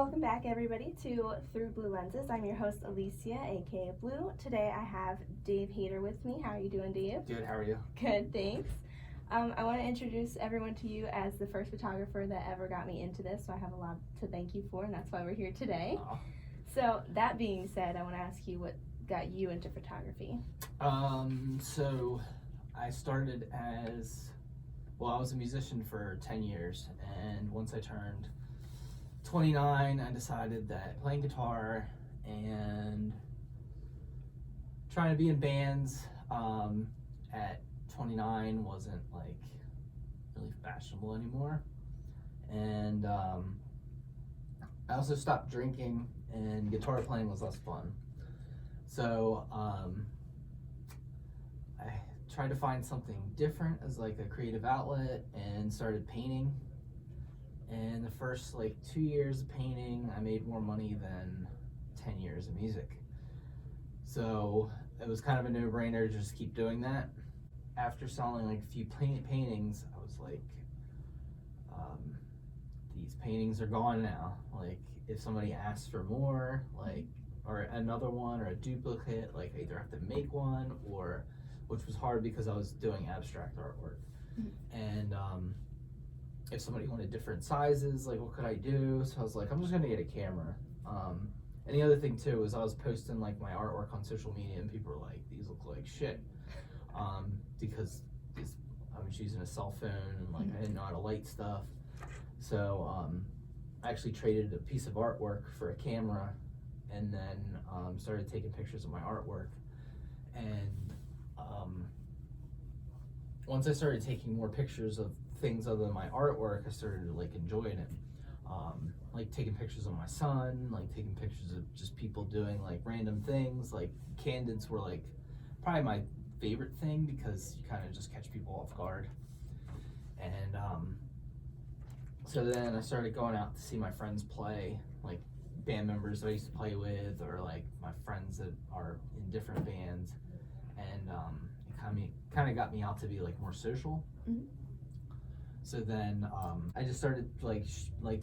Welcome back, everybody, to Through Blue Lenses. I'm your host, Alicia, aka Blue. Today I have Dave Hayter with me. How are you doing, Dave? Good, how are you? Good, thanks. I want to introduce everyone to you as the first photographer that ever got me into this, so I have a lot to thank you for, and that's why we're here today. Aw. So, that being said, I want to ask you what got you into photography. So I started I was a musician for 10 years, and once I turned 29, I decided that playing guitar and trying to be in bands at 29 wasn't like really fashionable anymore. And I also stopped drinking, and guitar playing was less fun. So I tried to find something different as like a creative outlet and started painting. And the first 2 years of painting, I made more money than 10 years of music. So it was kind of a no-brainer to just keep doing that. After selling a few paintings, I was like, these paintings are gone now. If somebody asks for more, or another one or a duplicate, I either have to make one, or, which was hard because I was doing abstract artwork. And if somebody wanted different sizes, what could I do? So I was like, I'm just gonna get a camera. And the other thing too is I was posting my artwork on social media, and people were like, these look like shit. Because I was using a cell phone, and I didn't know how to light stuff. So I actually traded a piece of artwork for a camera, and then started taking pictures of my artwork. And once I started taking more pictures of things other than my artwork, I started enjoying it. Taking pictures of my son, taking pictures of just people doing random things. Candids were probably my favorite thing because you kind of just catch people off guard. And so then I started going out to see my friends play, band members that I used to play with, or my friends that are in different bands. And it kind of got me out to be more social. Mm-hmm. So then I just started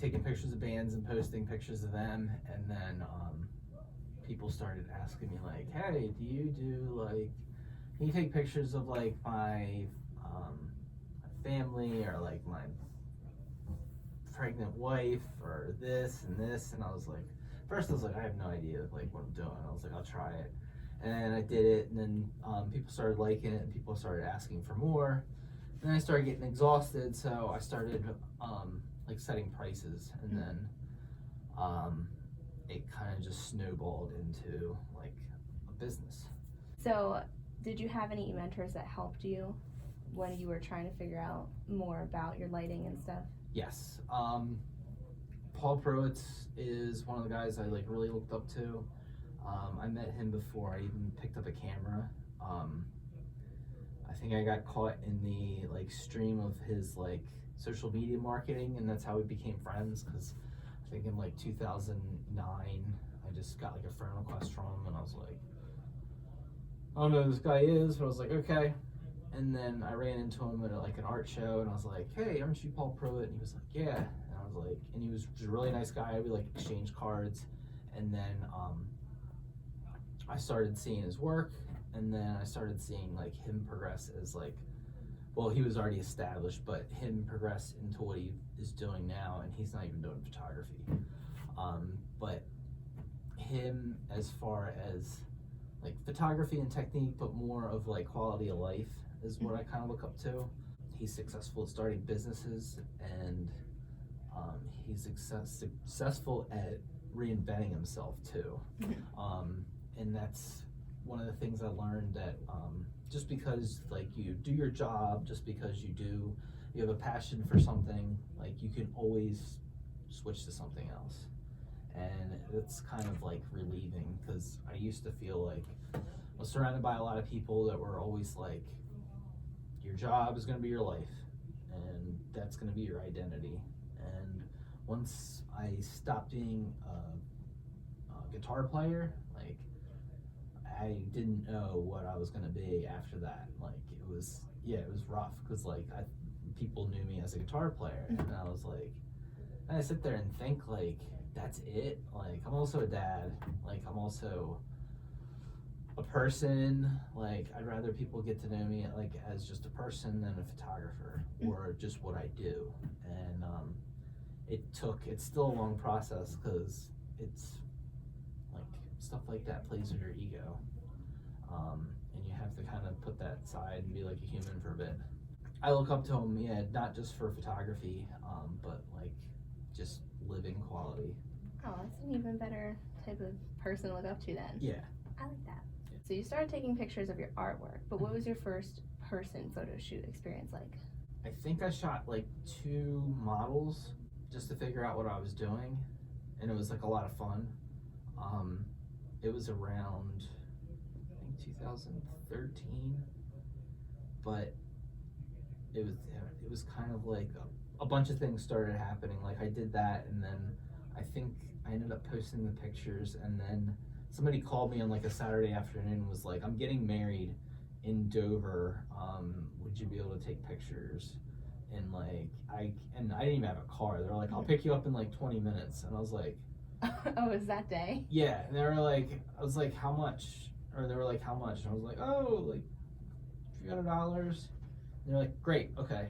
taking pictures of bands and posting pictures of them, and then people started asking me hey, do you do can you take pictures of my family, or my pregnant wife, or this and this? And I was first I was I have no idea what I'm doing. I was I'll try it, and I did it, and then people started liking it, and people started asking for more. Then I started getting exhausted, so I started setting prices, and then it kind of just snowballed into a business. So, did you have any mentors that helped you when you were trying to figure out more about your lighting and stuff? Yes. Paul Prowitz is one of the guys I really looked up to. I met him before I even picked up a camera. I think I got caught in the stream of his social media marketing, and that's how we became friends. Because I think in 2009, I just got a friend request from him, and I was I don't know who this guy is, but I was okay. And then I ran into him at an art show, and I was hey, aren't you Paul Pruitt? And he was yeah. And I was and he was just a really nice guy. We exchanged cards, and then I started seeing his work, and then I started seeing him progress as well, he was already established, but him progress into what he is doing now, and he's not even doing photography. But him, as far as photography and technique, but more of quality of life is what I kind of look up to. He's successful at starting businesses, and he's successful at reinventing himself too. And that's one of the things I learned, that just because you do your job, just because you have a passion for something, you can always switch to something else. And it's kind of relieving, because I used to feel I was surrounded by a lot of people that were always your job is going to be your life, and that's going to be your identity. And once I stopped being a guitar player, I didn't know what I was going to be after that. It was rough, because people knew me as a guitar player, and I was and I sit there and think that's it. Like, I'm also a dad. Like, I'm also a person. Like, I'd rather people get to know me like as just a person than a photographer or just what I do. And it's still a long process because it's like stuff like that plays with your ego. And you have to kind of put that aside and be like a human for a bit. I look up to him, yeah, not just for photography, but like just living quality. Oh, that's an even better type of person to look up to then. Yeah. I like that. So you started taking pictures of your artwork, but what was your first person photo shoot experience like? I think I shot like 2 models just to figure out what I was doing, and it was like a lot of fun. It was around, I think, 2013, but it was kind of like a bunch of things started happening. Like, I did that, and then I think I ended up posting the pictures, and then somebody called me on like a Saturday afternoon and was like, I'm getting married in Dover, would you be able to take pictures? And like I didn't even have a car. They were like, I'll pick you up in like 20 minutes. And I was like, Oh, it was that day? yeah. And they were like, I was like, how much? Or they were like, how much? And I was like, oh, like $300. And they're like, great, okay.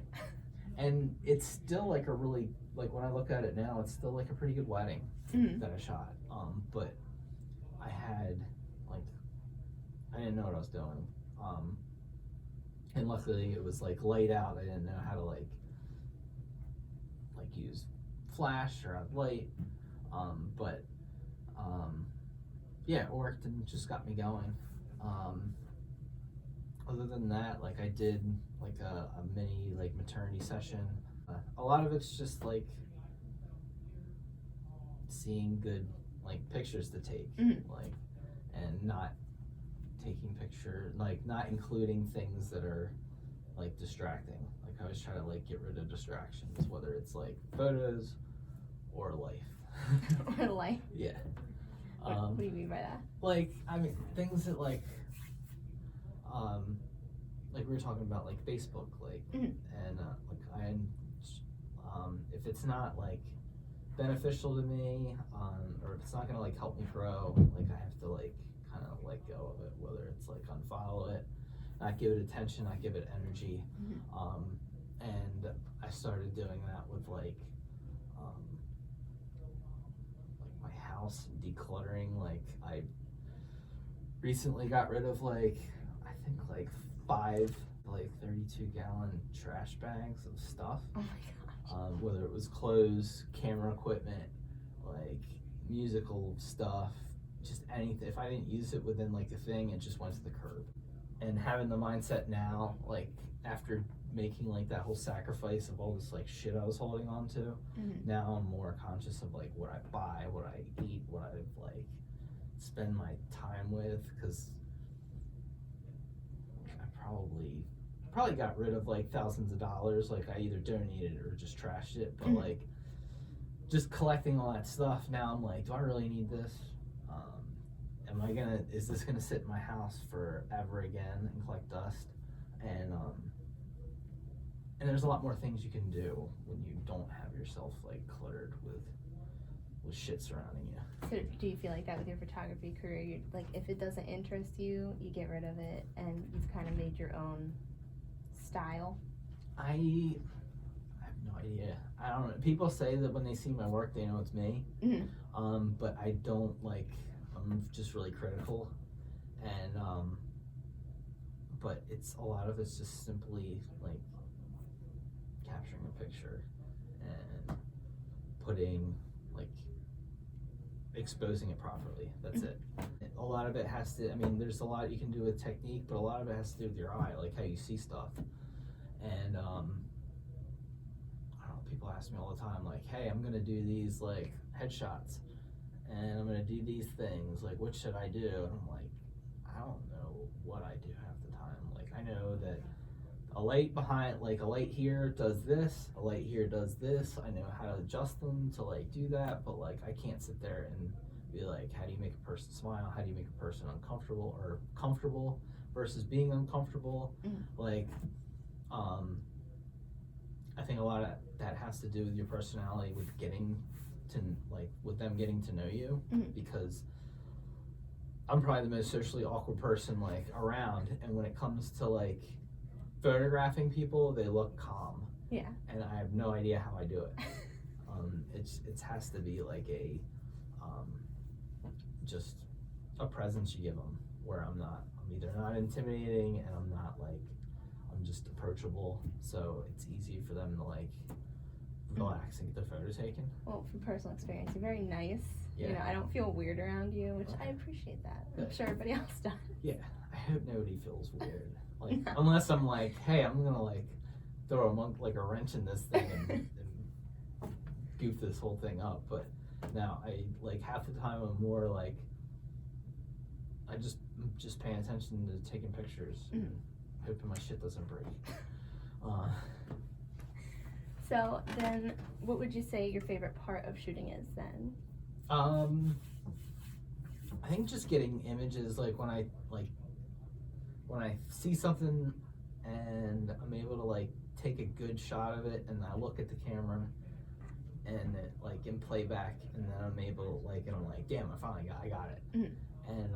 And it's still like a really, like, when I look at it now, it's still like a pretty good wedding that I shot. But I had like, I didn't know what I was doing. And luckily it was like light out. I didn't know how to like use flash or have light. But yeah, it worked and just got me going. Other than that, like, I did like a mini like maternity session. A lot of it's just like seeing good like pictures to take, like, and not taking picture, like not including things that are like distracting. Like, I always try to like get rid of distractions, whether it's like photos or life. Or life? Yeah. What do you mean by that? Like, I mean, things that like we were talking about, like Facebook, like, and like if it's not like beneficial to me, or if it's not gonna like help me grow, like, I have to like kind of let go of it, whether it's like unfollow it, not give it attention, not give it energy. And I started doing that with like my house, decluttering. Like, I recently got rid of like, I think like 5 like 32-gallon trash bags of stuff. Oh my gosh. Whether it was clothes, camera equipment, like musical stuff, just anything. If I didn't use it within like a thing, it just went to the curb. And having the mindset now, like after making like that whole sacrifice of all this like shit I was holding on to, now I'm more conscious of like what I buy, what I eat, what I like spend my time with, because I probably got rid of like thousands of dollars. Like, I either donated it or just trashed it, but like just collecting all that stuff, now I'm like, do I really need this? Is this gonna sit in my house forever again and collect dust? And there's a lot more things you can do when you don't have yourself like cluttered with shit surrounding you. So do you feel like that with your photography career? You're, like, if it doesn't interest you, you get rid of it, and you've kind of made your own style? I have no idea. I don't know. People say that when they see my work, they know it's me. But I don't like. I'm just really critical, and but a lot of it's just simply like capturing a picture and exposing it properly. That's it. A lot of it has to, I mean, there's a lot you can do with technique, but a lot of it has to do with your eye, like how you see stuff. And I don't know, people ask me all the time, like, hey, I'm gonna do these like headshots, and I'm gonna do these things, like, what should I do? And I'm like, I don't know what I do half the time. Like, I know that a light behind, like a light here does this, a light here does this. I know how to adjust them to like do that, but like, I can't sit there and be like, how do you make a person smile? How do you make a person uncomfortable or comfortable versus being uncomfortable? Like, I think a lot of that has to do with your personality, with getting to like with them getting to know you, Mhm. because I'm probably the most socially awkward person like around, and when it comes to like photographing people, they look calm, Yeah. and I have no idea how I do it. It has to be like a just a presence you give them, where I'm either not intimidating, and I'm just approachable, so it's easy for them to like relax and get their photo taken. Well, from personal experience, you're very nice. You Yeah. know, I don't feel weird around you, which I Okay. appreciate that. I'm Good. sure everybody else does. Yeah, I hope nobody feels weird. Like, No. unless I'm like, hey, I'm gonna like throw a wrench in this thing and goof this whole thing up. But now I like half the time I'm more like I'm just paying attention to taking pictures and hoping my shit doesn't break. So then, what would you say your favorite part of shooting is then? I think just getting images, like when I see something and I'm able to like take a good shot of it, and I look at the camera and it like in playback, and then I'm able like, and I'm like, damn, I got it. Mhm. And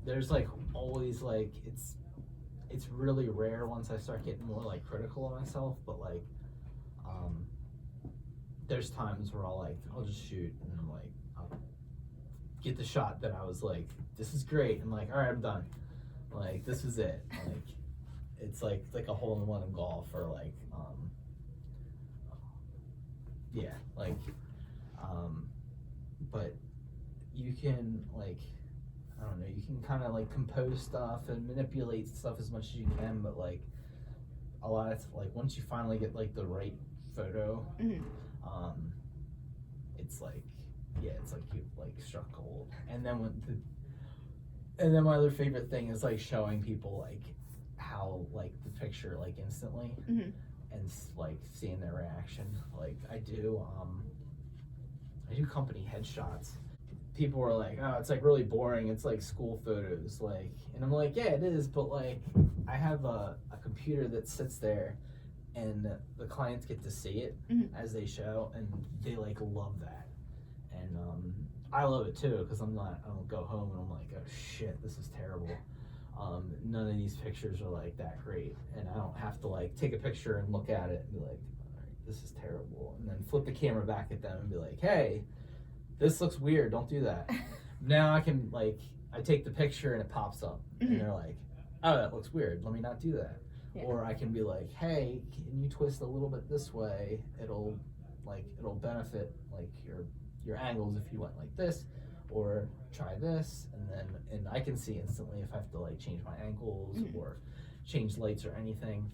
there's like always like it's really rare once I start getting more like critical of myself, but like there's times where I'll just shoot, and I'm like, I'll get the shot that I was like, this is great, and like, all right, I'm done, like this is it, like it's like a hole in one in golf, or like yeah, like but you can like, I don't know, you can kind of like compose stuff and manipulate stuff as much as you can, but like a lot of like once you finally get like the right photo, it's like, yeah, it's like you like struck gold. And then my other favorite thing is like showing people like how like the picture like instantly, and like seeing their reaction. Like I do company headshots. People are like, oh, it's like really boring, it's like school photos, like, and I'm like, yeah, it is, but like I have a computer that sits there, and the clients get to see it as they show, and they like love that. And I love it too, because I don't go home and I'm like, oh shit, this is terrible. None of these pictures are like that great, and I don't have to like take a picture and look at it and be like, all right, this is terrible, and then flip the camera back at them and be like, hey, this looks weird, don't do that. Now I can like, I take the picture and it pops up, and they're like, oh, that looks weird, let me not do that. Yeah. Or I can be like, hey, can you twist a little bit this way? It'll benefit like your angles if you went like this, or try this, and I can see instantly if I have to like change my angles or change lights or anything.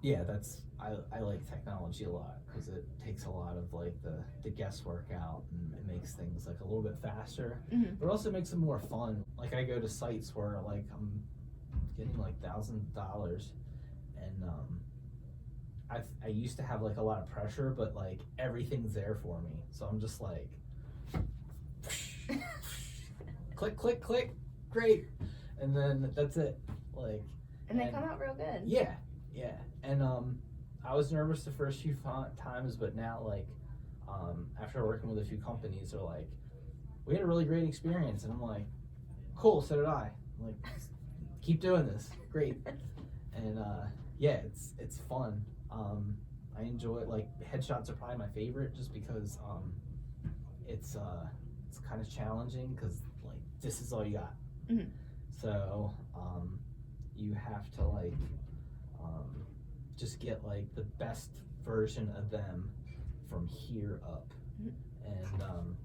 Yeah, I like technology a lot, because it takes a lot of like the guesswork out, and it makes things like a little bit faster, but it also makes them more fun. Like I go to sites where like I'm getting like $1,000, and I used to have like a lot of pressure, but like everything's there for me, so I'm just like click click click, great, and then that's it, like, and they come out real good. yeah, and I was nervous the first few times, but now like after working with a few companies, they're like, we had a really great experience, and I'm like, cool, so did I. I'm like, keep doing this, great. And yeah, it's fun. I enjoy it. Like headshots are probably my favorite, just because it's kind of challenging, because like this is all you got. So you have to like just get like the best version of them from here up, and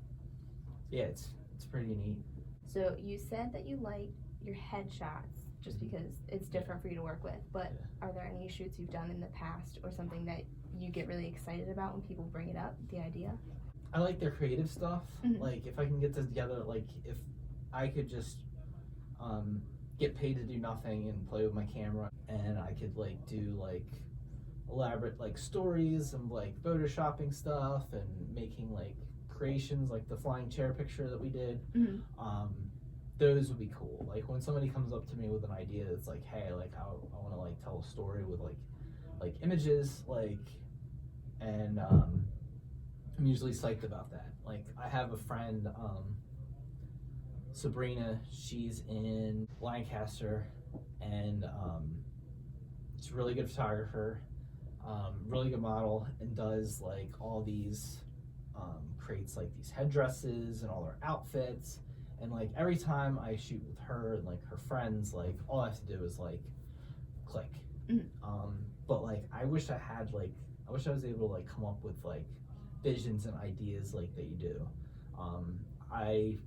yeah, it's pretty neat. So you said that you like your headshots just because it's different for you to work with, but are there any shoots you've done in the past, or something that you get really excited about when people bring it up, the idea? I like their creative stuff. Like if I can get this together, like if I could just get paid to do nothing and play with my camera, and I could like do like elaborate like stories and like photoshopping stuff and making like creations, like the flying chair picture that we did. Those would be cool. Like when somebody comes up to me with an idea that's like, hey, like I want to like tell a story with like images, like, and I'm usually psyched about that. Like, I have a friend, Sabrina, she's in Lancaster, and she's a really good photographer, really good model, and does like all these, creates like these headdresses and all their outfits. And like every time I shoot with her and like her friends, like all I have to do is like click. But like I wish I was able to like come up with like visions and ideas like that you do. I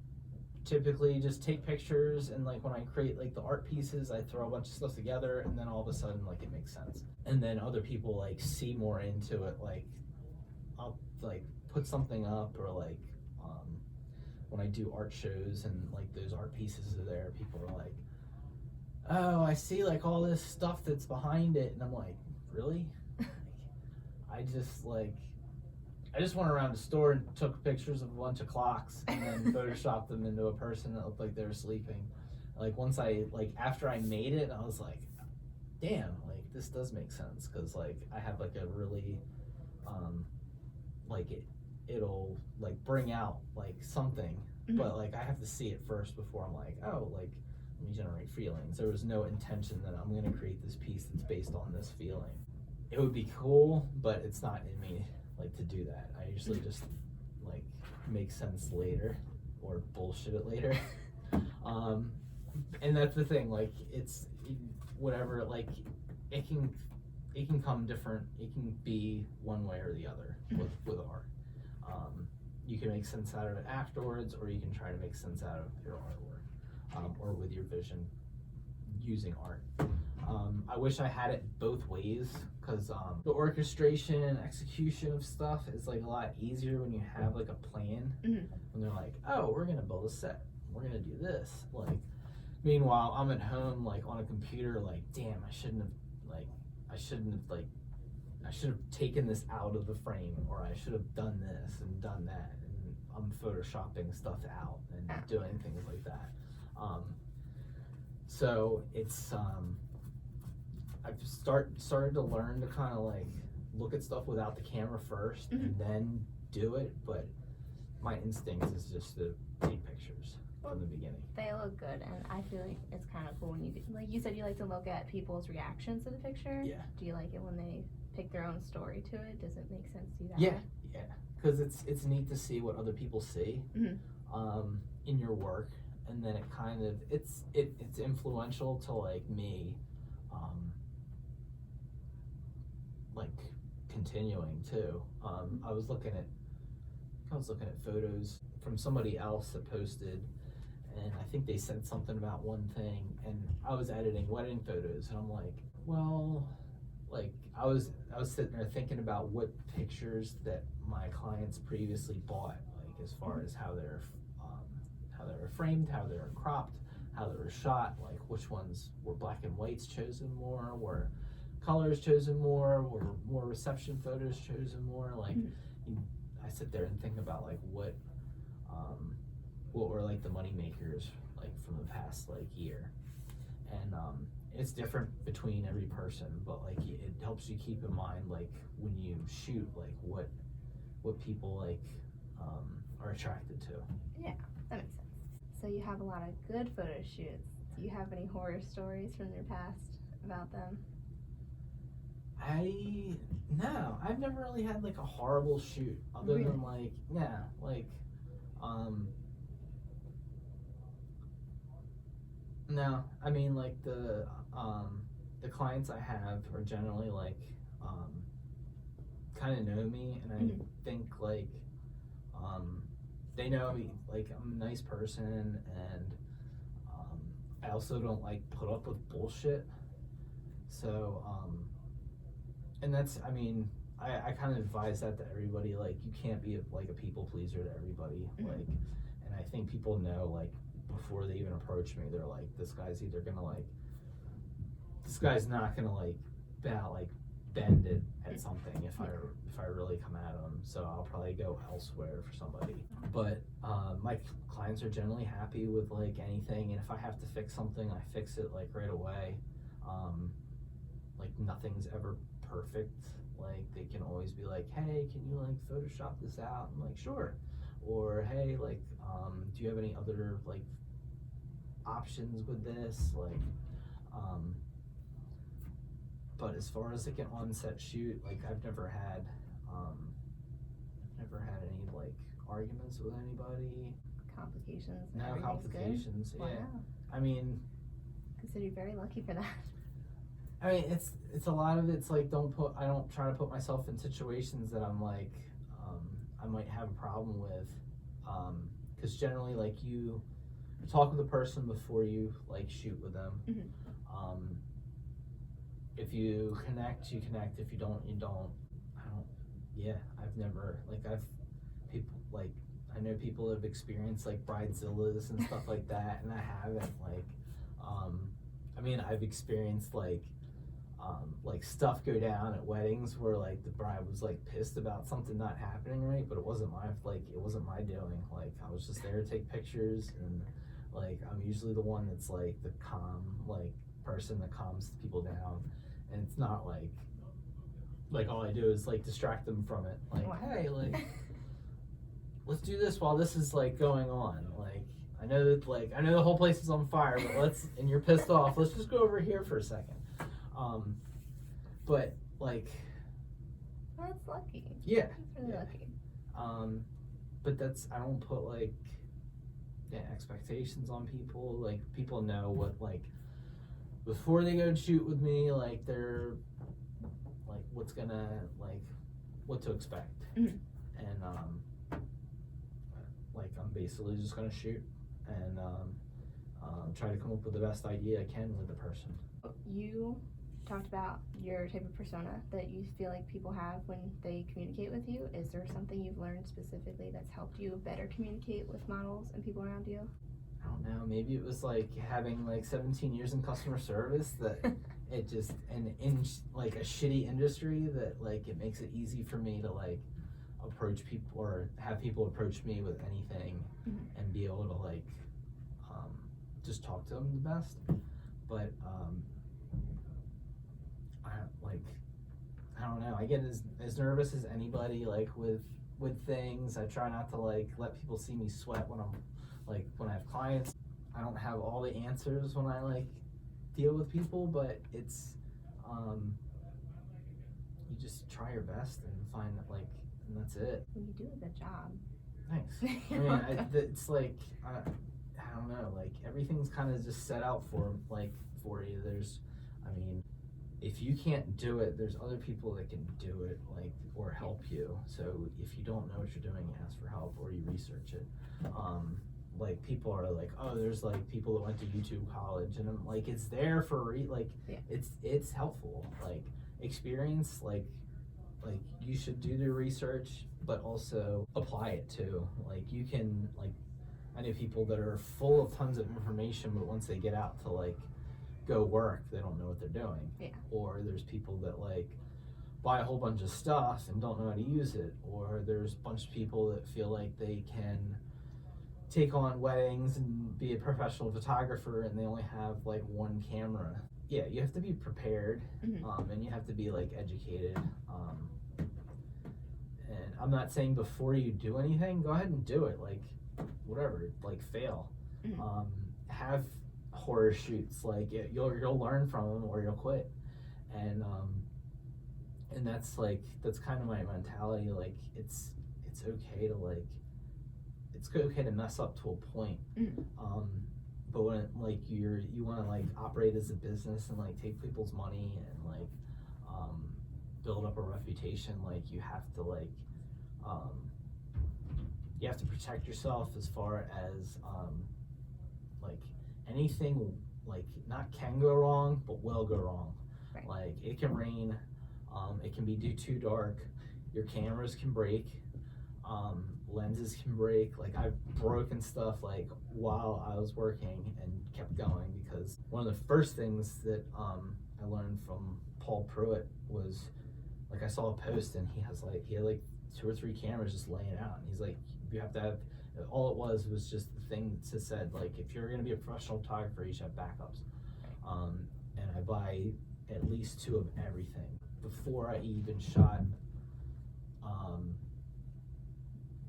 typically just take pictures, and like when I create like the art pieces, I throw a bunch of stuff together, and then all of a sudden like it makes sense. And then other people like see more into it. Like I'll like put something up, or like when I do art shows and like those art pieces are there, people are like, oh, I see like all this stuff that's behind it, and I'm like, really? I just went around the store and took pictures of a bunch of clocks and then photoshopped them into a person that looked like they were sleeping. Like once after I made it, I was like, damn, like this does make sense, because like I have like a really like it'll like bring out like something, but like I have to see it first before I'm like, oh, like let me generate feelings. There was no intention that I'm gonna create this piece that's based on this feeling. It would be cool, but it's not in me like to do that. I usually just like make sense later or bullshit it later. And that's the thing, like it's whatever, like it can come different, it can be one way or the other with art. You can make sense out of it afterwards, or you can try to make sense out of your artwork, or with your vision using art. I wish I had it both ways, because the orchestration and execution of stuff is like a lot easier when you have like a plan. When they're like, oh, we're gonna build a set, we're gonna do this. Like, meanwhile, I'm at home like on a computer, like, damn, I should have taken this out of the frame, or I should have done this and done that, and I'm photoshopping stuff out and doing things like that. So it's I've started to learn to kind of like look at stuff without the camera first and then do it, but my instinct is just to take pictures from the beginning. They look good, and I feel like it's kind of cool when you do, like you said, you like to look at people's reactions to the picture. Yeah. Do you like it when they pick their own story to it? Does it make sense to you that Yeah, way? yeah, because it's neat to see what other people see in your work, and then it kind of it's influential to like me, like continuing too. I was looking at photos from somebody else that posted, and I think they said something about one thing, and I was editing wedding photos, and I'm like, well, like I was sitting there thinking about what pictures that my clients previously bought, like as far as how they were framed, how they were cropped, how they were shot, like which ones were black and whites chosen more, were colors chosen more, were more reception photos chosen more. Like I sit there and think about like what were like the money makers like from the past like year, and it's different between every person, but like it helps you keep in mind like when you shoot like what people like are attracted to. Yeah, that makes sense. So you have a lot of good photo shoots. Do you have any horror stories from your past about them? No, I've never really had like a horrible shoot, other than like no, I mean like the clients I have are generally like kind of know me, and I think like they know me, like I'm a nice person, and I also don't like put up with bullshit. So and that's, I mean, I kind of advise that to everybody, like you can't be like a people pleaser to everybody, like, and I think people know like before they even approach me, they're like, this guy's not gonna like bend it at something if I really come at him, so I'll probably go elsewhere for somebody. But my clients are generally happy with like anything, and if I have to fix something, I fix it like right away. Like nothing's ever perfect, like they can always be like, hey, can you like Photoshop this out? I'm like, sure. Or hey, like, do you have any other like options with this? Like, but as far as like an on-set shoot, like I've never had any like arguments with anybody. Complications. No Everything's complications. Good. Yeah. Wow. I mean, Consider you very lucky for that. I mean, it's a lot of it's like I don't try to put myself in situations that I'm like, I might have a problem with, because generally like you talk with a person before you like shoot with them. Mm-hmm. If you connect, you connect. If you don't, you don't. Yeah, I've never I know people have experienced like bridezillas and stuff like that, and I haven't. Like, I mean, I've experienced like stuff go down at weddings where like the bride was like pissed about something not happening right, but it wasn't my doing. Like I was just there to take pictures, and like I'm usually the one that's like the calm like person that calms people down, and it's not like all I do is like distract them from it. Like, Wow. hey, like let's do this while this is like going on. Like I know the whole place is on fire, but and you're pissed off. Let's just go over here for a second. But like, Well, that's lucky. yeah, That's really lucky. but I don't put like expectations on people. Like people know what like before they go shoot with me, like they're like what to expect. Mhm. And like I'm basically just gonna shoot and try to come up with the best idea I can with the person. You talked about your type of persona that you feel like people have when they communicate with you. Is there something you've learned specifically that's helped you better communicate with models and people around you? I don't know, maybe it was like having like 17 years in customer service that it just, and in like a shitty industry that like it makes it easy for me to like approach people or have people approach me with anything. Mhm. And be able to like just talk to them the best. But I don't know, I get as nervous as anybody like with things. I try not to like let people see me sweat when I have clients. I don't have all the answers when I like deal with people, but it's you just try your best and find that like, and that's it. Well, you do a good job. Thanks. I mean, it's like I don't know, like everything's kind of just set out for you. If you can't do it, there's other people that can do it, like, or help you. So if you don't know what you're doing, you ask for help or you research it. Like people are like, oh, there's like people that went to YouTube college, and I'm like, it's there for Yeah. it's helpful. Like experience, like you should do the research, but also apply it too. Like you can I know people that are full of tons of information, but once they get out to like go work, they don't know what they're doing. Yeah. Or there's people that like buy a whole bunch of stuff and don't know how to use it. Or there's a bunch of people that feel like they can take on weddings and be a professional photographer and they only have like one camera. Yeah, you have to be prepared. Mhm. And you have to be like educated. And I'm not saying before you do anything, go ahead and do it. Like whatever, like fail. Mhm. Have horror shoots. Like you'll learn from them or you'll quit. And that's kind of my mentality. Like it's okay to it's okay to mess up to a point. Mhm. But when like you want to like operate as a business and like take people's money and like build up a reputation, like you have to protect yourself as far as like anything like not can go wrong but will go wrong. Right. Like it can rain, it can be too dark, your cameras can break, lenses can break. Like I've broken stuff like while I was working and kept going, because one of the first things that I learned from Paul Pruitt was like I saw a post and he had like 2 or 3 cameras just laying out, and he's like, you have to have, all it was just the thing that said like if you're going to be a professional photographer you should have backups. And I buy at least 2 of everything. before I even shot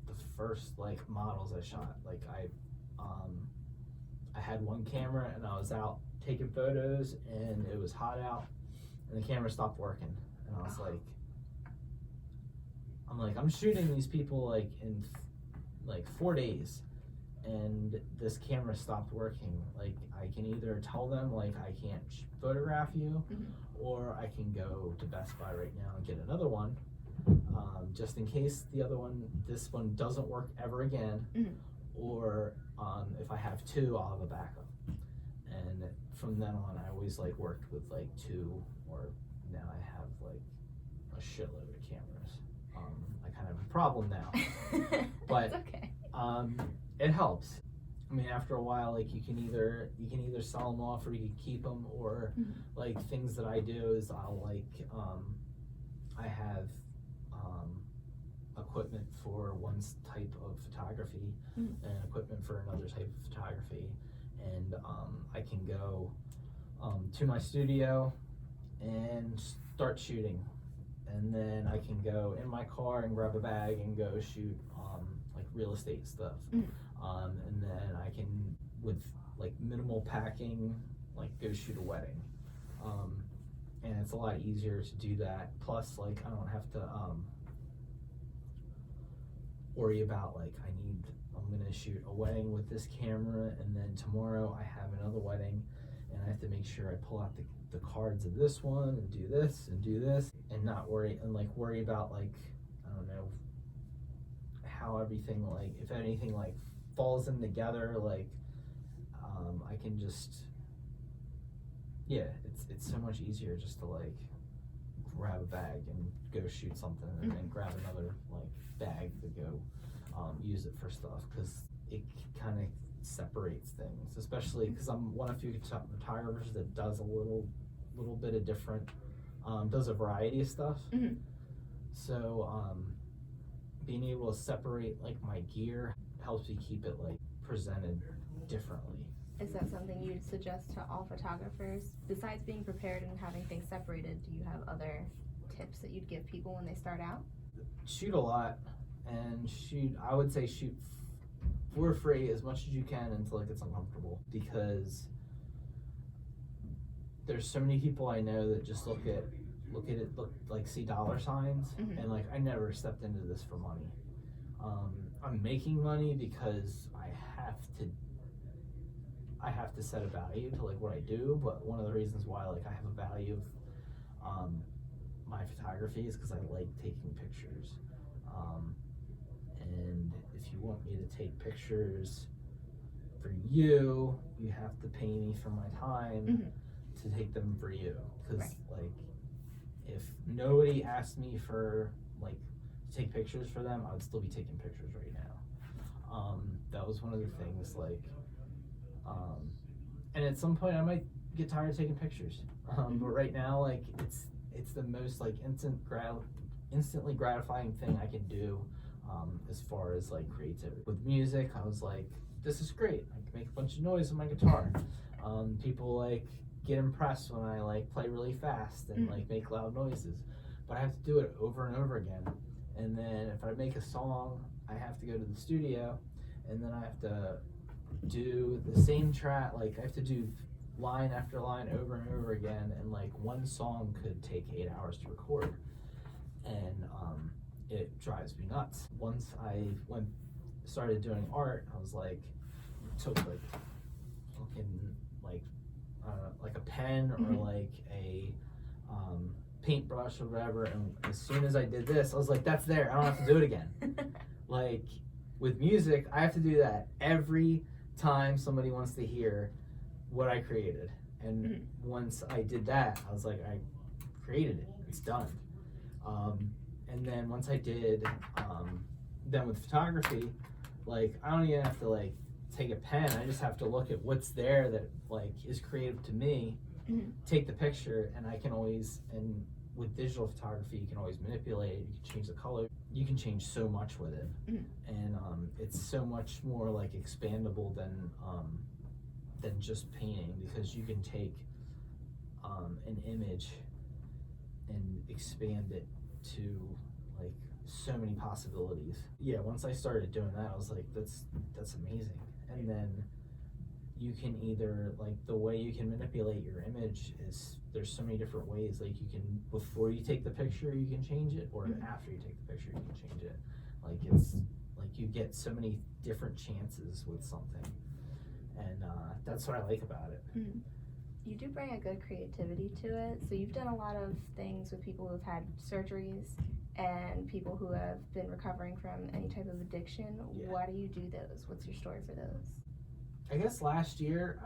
the first like models I shot. Like I had one camera and I was out taking photos and it was hot out and the camera stopped working and I was like, I'm shooting these people like in like 4 days and this camera stopped working. Like I can either tell them like I can't photograph you, or I can go to Best Buy right now and get another one, just in case this one doesn't work ever again, or if I have two, I'll have a backup. And from then on, I always like worked with like two, or now I have like a shitload of cameras. I kind of have a problem now, but okay. It helps. I mean, after a while, like you can either sell them off or you can keep them, or like things that I do is I'll like I have equipment for one type of photography and equipment for another type of photography, and I can go to my studio and start shooting, and then I can go in my car and grab a bag and go shoot like real estate stuff. And then I can, with like minimal packing, like go shoot a wedding. And it's a lot easier to do that. Plus, like I don't have to worry about like I'm gonna shoot a wedding with this camera, and then tomorrow I have another wedding, and I have to make sure I pull out the cards of this one and do this, and not worry about like, I don't know, how everything, like if anything like falls in together, like I can just, it's so much easier just to like grab a bag and go shoot something, and then grab another like bag to go use it for stuff, because it kind of separates things, especially because I'm one of few photographers that does a little bit of different, does a variety of stuff. So being able to separate like my gear helps me keep it like presented differently. Is that something you'd suggest to all photographers? Besides being prepared and having things separated, do you have other tips that you'd give people when they start out? Shoot a lot, and I would say shoot for free as much as you can until it gets uncomfortable, because there's so many people I know that just look like see dollar signs, and like I never stepped into this for money. I'm making money because I have to set a value to like what I do, but one of the reasons why like I have a value of my photography is because I like taking pictures, and if you want me to take pictures for you, you have to pay me for my time to take them for you, because like if nobody asked me for like to take pictures for them, I would still be taking pictures right now. That was one of the things, like and at some point I might get tired of taking pictures, but right now like it's the most like instantly gratifying thing I can do, as far as like creativity. With music, I was like, this is great, I can make a bunch of noise with my guitar. People like get impressed when I like play really fast and like make loud noises, but I have to do it over and over again. And then if I make a song, I have to go to the studio, and then I have to do the same track, like I have to do line after line over and over again, and like one song could take 8 hours to record, and it drives me nuts. Once I started doing art, I was like, took like fucking like like a pen or like a paintbrush or whatever, and as soon as I did this, I was like, that's there, I don't have to do it again. Like with music, I have to do that every time somebody wants to hear what I created, and once I did that, I was like, I created it, it's done. And then once I did, then with photography, like I don't even have to like take a pen, I just have to look at what's there that like is creative to me, take the picture, and I can always, and with digital photography you can always manipulate it, you can change the color, you can change so much with it, and it's so much more like expandable than just painting, because you can take an image and expand it to like so many possibilities. Yeah, once I started doing that, I was like, that's amazing. And then you can either, like, the way you can manipulate your image is, there's so many different ways. Like, you can, before you take the picture, you can change it, or after you take the picture, you can change it. Like, it's like you get so many different chances with something, and that's what I like about it. Mm-hmm. You do bring a good creativity to it. So you've done a lot of things with people who've had surgeries and people who have been recovering from any type of addiction. Yeah. Why do you do those? What's your story for those? I guess last year,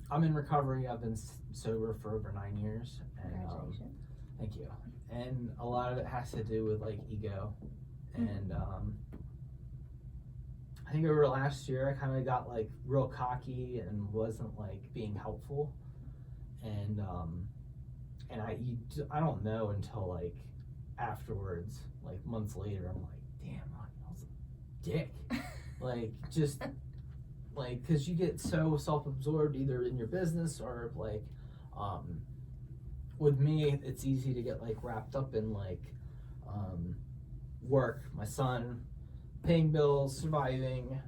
I'm in recovery. I've been sober for over 9 years. And, Congratulations. Thank you. And a lot of it has to do with like ego. And I think over last year, I kind of got like real cocky and wasn't like being helpful. And I don't know until like afterwards, like months later, I'm like, damn, I was a dick. Like, just like, because you get so self-absorbed either in your business or like with me, it's easy to get like wrapped up in like work, my son, paying bills, surviving,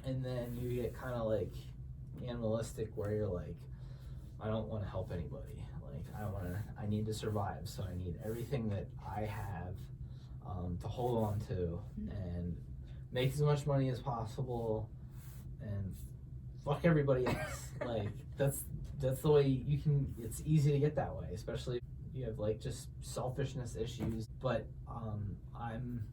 and then you get kind of like animalistic where you're like, I don't want to help anybody. Like, I need to survive, so I need everything that I have to hold on to and make as much money as possible and fuck everybody else. Like, that's the way you can. It's easy to get that way, especially if you have like just selfishness issues. But I'm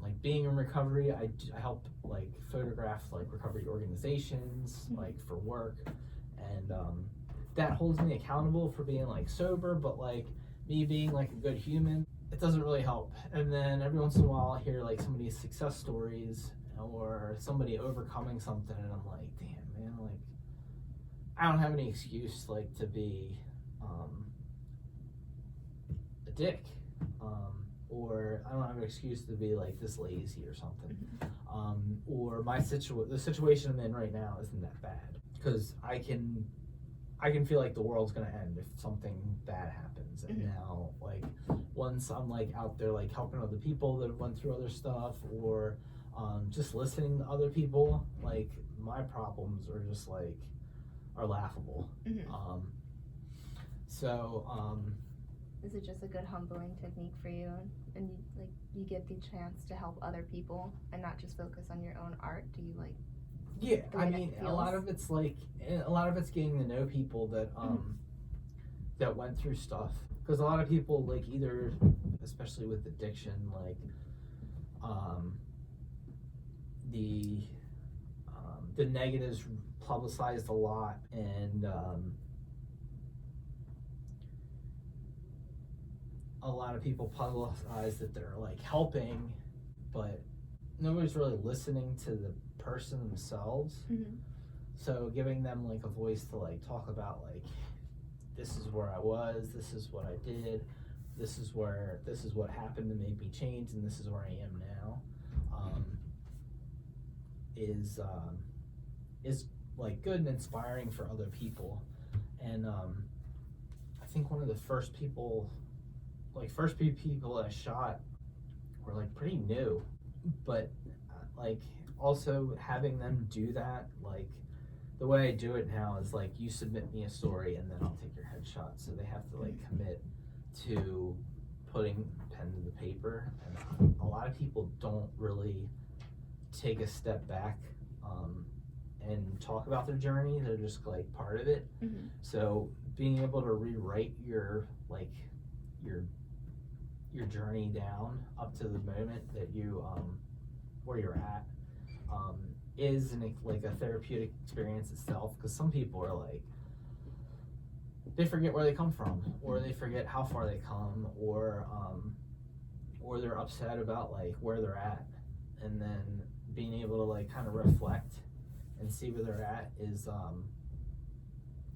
like, being in recovery, I help like photograph like recovery organizations like for work, and that holds me accountable for being like sober, but like me being like a good human, it doesn't really help. And then every once in a while I hear like somebody's success stories or somebody overcoming something, and I'm like, damn, man, like, I don't have any excuse like to be a dick, or I don't have an excuse to be like this lazy or something, or the situation I'm in right now isn't that bad, because I can feel like the world's gonna end if something bad happens. And now, like, once I'm like out there like helping other people that have went through other stuff, or just listening to other people, like, my problems are just like are laughable. Is it just a good humbling technique for you, and you get the chance to help other people and not just focus on your own art? Do you like? Yeah, I mean, a lot of it's getting to know people that that went through stuff, because a lot of people, like, either, especially with addiction, like the negatives publicized a lot, and a lot of people publicize that they're like helping, but nobody's really listening to the person themselves. So giving them like a voice to like talk about like, this is where I was, this is what I did, this is what happened to make me change, and this is where I am now, is like good and inspiring for other people. And I think one of the first few people I shot were like pretty new, but like also having them do that, like the way I do it now is like, you submit me a story and then I'll take your headshot. So they have to like commit to putting pen to the paper, and a lot of people don't really take a step back and talk about their journey. They're just like part of it. So being able to rewrite your journey down up to the moment that you where you're at is like a therapeutic experience itself, because some people are like, they forget where they come from, or they forget how far they come, or they're upset about like where they're at, and then being able to like kind of reflect and see where they're at is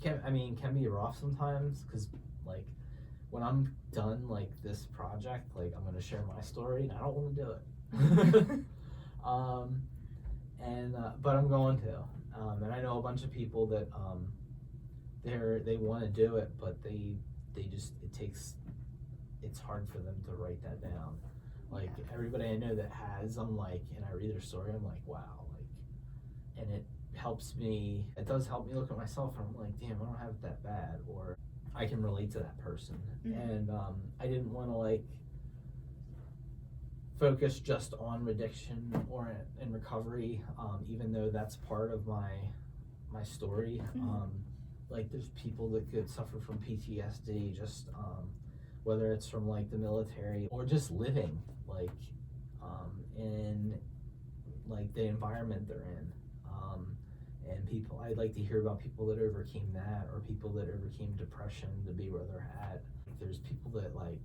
can be rough sometimes, because like when I'm done like this project, like I'm gonna share my story and I don't want to do it. But I'm going to, and I know a bunch of people that they want to do it, but it's hard for them to write that down. Like everybody I know that has, I'm like, and I read their story, I'm like, wow, like, and it does help me look at myself, and I'm like, damn, I don't have it that bad, or I can relate to that person. And I didn't want to like focus just on addiction or in recovery, even though that's part of my story. Like there's people that could suffer from PTSD, just whether it's from like the military or just living like in like the environment they're in. And people, I'd like to hear about people that overcame that, or people that overcame depression to be where they're at. There's people that, like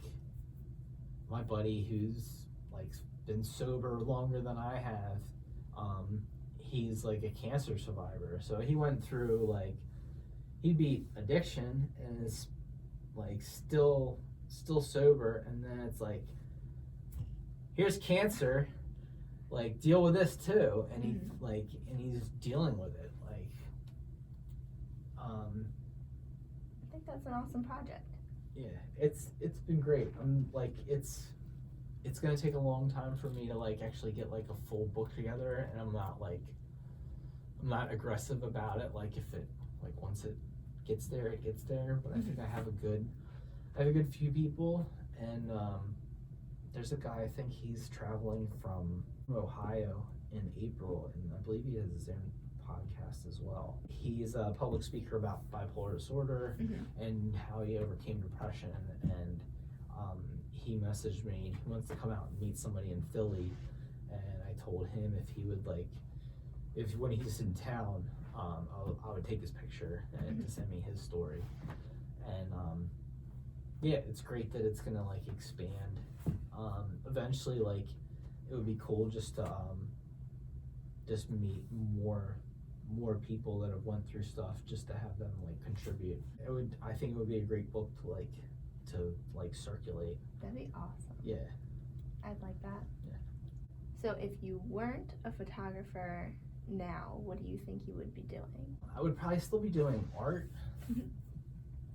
my buddy who's like been sober longer than I have, he's like a cancer survivor. So he went through like, he beat addiction and is like still sober, and then it's like, here's cancer, like deal with this too, and he like, and he's dealing with it, like I think that's an awesome project. Yeah, it's been great. I'm like, it's gonna take a long time for me to like actually get like a full book together, and I'm not aggressive about it. Like if it, like once it gets there, it gets there. But I think I have a good few people, and there's a guy, I think he's traveling from Ohio in April, and I believe he has his own podcast as well. He's a public speaker about bipolar disorder and how he overcame depression, and he messaged me, he wants to come out and meet somebody in Philly, and I told him if he would like, if when he's in town, I would take his picture and to send me his story. And yeah, it's great that it's gonna like expand. Eventually, like it would be cool just to just meet more people that have went through stuff, just to have them like contribute. I think it would be a great book to like circulate. That'd be awesome. Yeah. I'd like that. Yeah. So if you weren't a photographer now, what do you think you would be doing? I would probably still be doing art,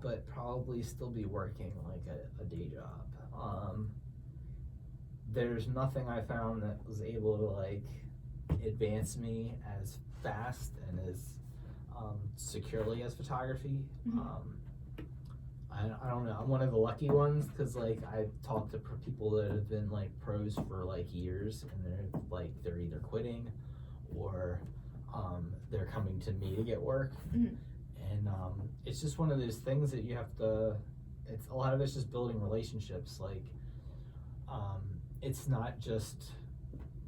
but probably still be working like a day job. There's nothing I found that was able to like advance me as fast and as securely as photography. I don't know, I'm one of the lucky ones, because like I've talked to people that have been like pros for like years, and they're either quitting or they're coming to me to get work. And it's just one of those things that you have to, a lot of it's just building relationships. Like it's not just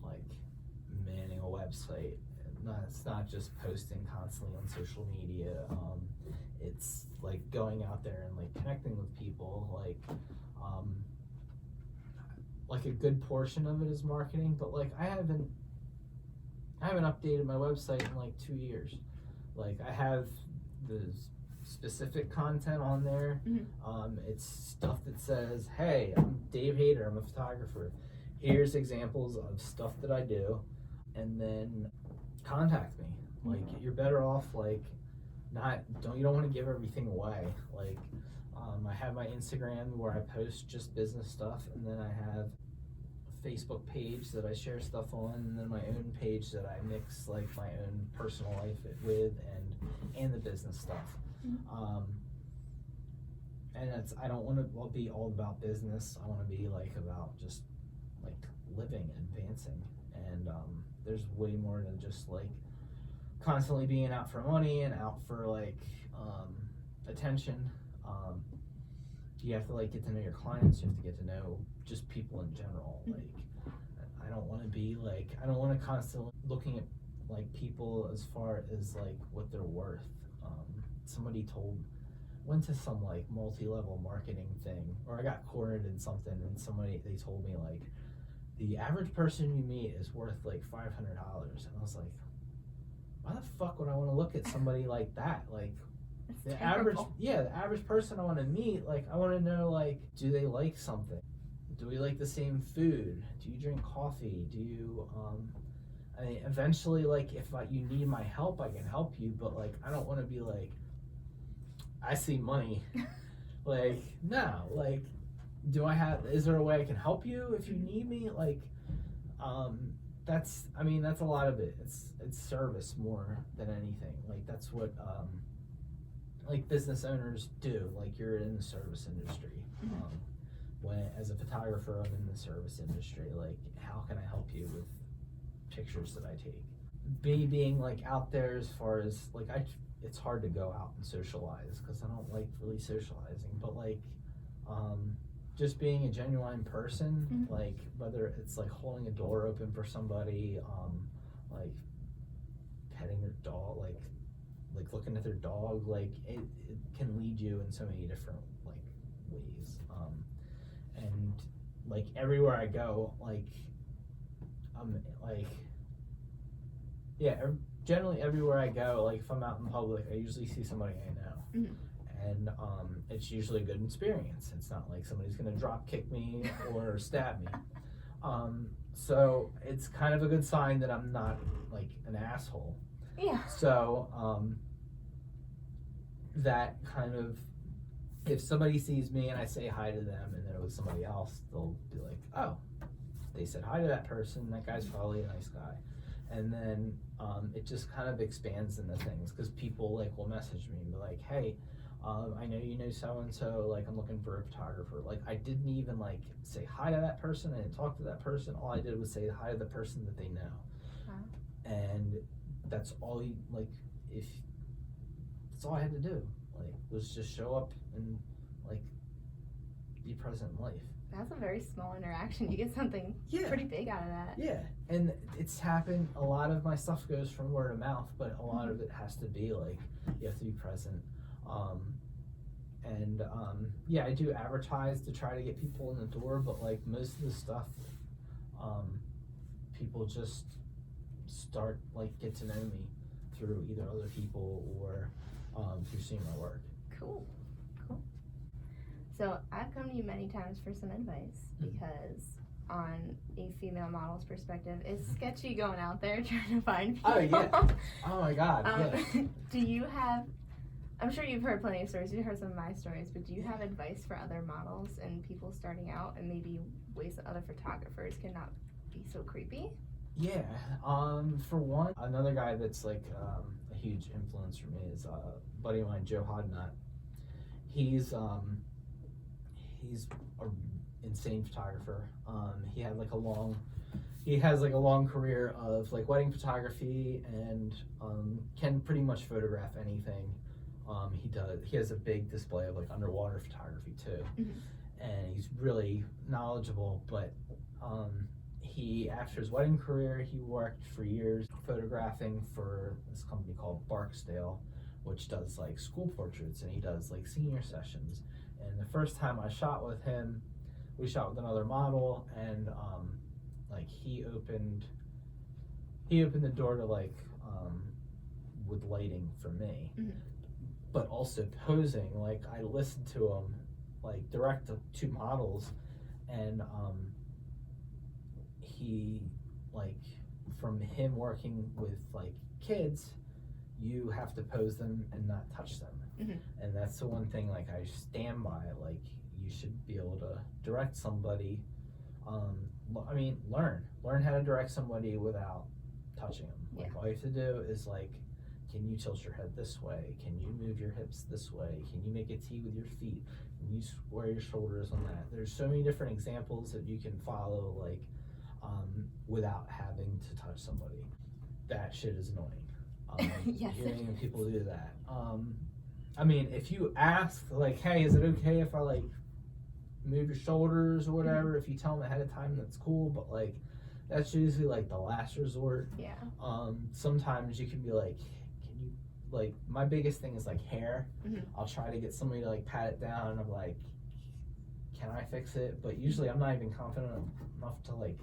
like manning a website, it's not just posting constantly on social media. It's like going out there and like connecting with people. Like a good portion of it is marketing, but like I haven't updated my website in like 2 years. Like I have the specific content on there. It's stuff that says, hey, I'm Dave Hayter, I'm a photographer, here's examples of stuff that I do, and then contact me. Like you're better off like you don't want to give everything away. Like I have my Instagram where I post just business stuff, and then I have a Facebook page that I share stuff on, and then my own page that I mix like my own personal life with and the business stuff. And I don't want to be all about business. I want to be like about just like living, advancing, and there's way more than just like constantly being out for money and out for like attention. You have to like get to know your clients. You have to get to know just people in general. Like I don't want to constantly looking at like people as far as like what they're worth. Somebody went to some like multi-level marketing thing, or I got cornered in something, and they told me like the average person you meet is worth like $500, and I was like, why the fuck would I want to look at somebody like that? Like the average person I want to meet, like I want to know like, do they like something? Do we like the same food? Do you drink coffee? Do you I mean, eventually like if you need my help, I can help you, but like I don't want to be like, I see money. Like, no, like, is there a way I can help you if you need me? Like, that's a lot of it. It's service more than anything. Like, that's what, like, business owners do. Like, you're in the service industry. When, as a photographer, I'm in the service industry. Like, how can I help you with pictures that I take? Being like out there, as far as like it's hard to go out and socialize because I don't like really socializing, but like just being a genuine person, like whether it's like holding a door open for somebody, like petting their dog, like looking at their dog, like it can lead you in so many different like ways, and like everywhere I go, like I'm like, yeah, generally everywhere I go, like if I'm out in public, I usually see somebody I know. And it's usually a good experience. It's not like somebody's gonna drop kick me or stab me. So it's kind of a good sign that I'm not like an asshole. Yeah. So that kind of, if somebody sees me and I say hi to them and then it was somebody else, they'll be like, oh, they said hi to that person, that guy's probably a nice guy. And then it just kind of expands into things because people like will message me and be like, hey, I know you know so-and-so, like I'm looking for a photographer. Like I didn't even like say hi to that person, I didn't talk to that person, all I did was say hi to the person that they know. And that's all you, like, that's all I had to do, like, was just show up and like be present in life. That's a very small interaction. You get something pretty big out of that. Yeah, and it's happened, a lot of my stuff goes from word of mouth, but a lot of it has to be like, you have to be present. Yeah, I do advertise to try to get people in the door, but like most of the stuff, people just start, like, get to know me through either other people or through seeing my work. Cool. So I've come to you many times for some advice because on a female model's perspective, it's sketchy going out there trying to find people. Oh yeah. Oh my God. Yeah. Do you have, I'm sure you've heard plenty of stories, you've heard some of my stories, but do you have advice for other models and people starting out and maybe ways that other photographers can not be so creepy? Yeah. For one, another guy that's like a huge influence for me is a buddy of mine, Joe Hodnott. He's an insane photographer. He has like a long career of like wedding photography and can pretty much photograph anything. He has a big display of like underwater photography too. And he's really knowledgeable, but after his wedding career, he worked for years photographing for this company called Barksdale, which does like school portraits, and he does like senior sessions. And the first time I shot with him, we shot with another model, and like he opened the door to like with lighting for me, but also posing. Like I listened to him like direct to two models, and he, like, from him working with like kids, you have to pose them and not touch them. And that's the one thing like I stand by. Like you should be able to direct somebody. Learn how to direct somebody without touching them. Like all you have to do is like, can you tilt your head this way? Can you move your hips this way? Can you make a T with your feet? Can you square your shoulders on that? There's so many different examples that you can follow, like without having to touch somebody. That shit is annoying. Yes, hearing people do that. If you ask, like, hey, is it okay if I like move your shoulders or whatever? If you tell them ahead of time, that's cool. But like, that's usually like the last resort. Yeah. Sometimes you can be like, can you, like, my biggest thing is like hair. I'll try to get somebody to like pat it down, and I'm like, can I fix it? But usually I'm not even confident enough to like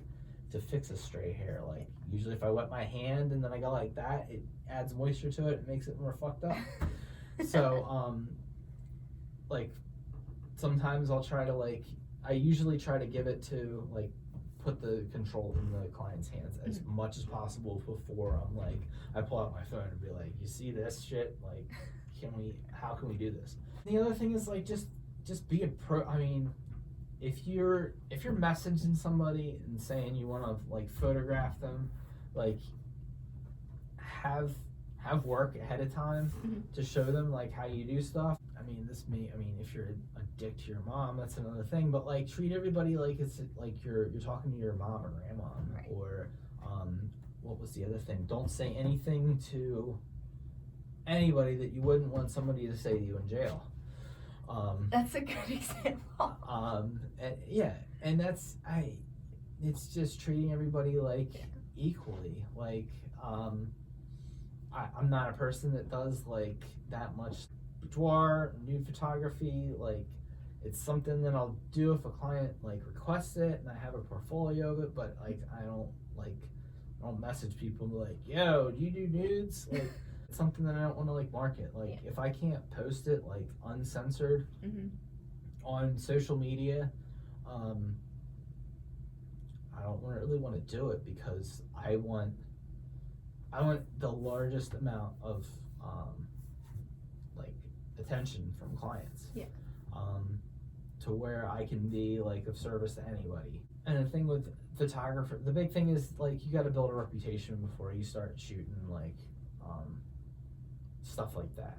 to fix a stray hair. Like usually if I wet my hand and then I go like that, it adds moisture to it, it makes it more fucked up. So like sometimes I'll try to like, I usually try to give it to like put the control in the client's hands as much as possible before I pull out my phone and be like, you see this shit, like how can we do this? The other thing is like just be a pro. I mean, if you're messaging somebody and saying you want to like photograph them, like have work ahead of time to show them like how you do stuff. I mean, if you're a dick to your mom, that's another thing, but like treat everybody like it's like you're talking to your mom or grandma. Right. Or what was the other thing? Don't say anything to anybody that you wouldn't want somebody to say to you in jail. That's a good example. And it's just treating everybody like equally. Like, I'm not a person that does like that much boudoir, nude photography. Like, it's something that I'll do if a client like requests it and I have a portfolio of it, but like I don't message people and be like, yo, do you do nudes? Like, it's something that I don't want to like market. Like, if I can't post it like uncensored on social media, I don't really want to do it, because I want the largest amount of like attention from clients. Yeah. To where I can be like of service to anybody. And the thing with photographer, the big thing is like you got to build a reputation before you start shooting like stuff like that.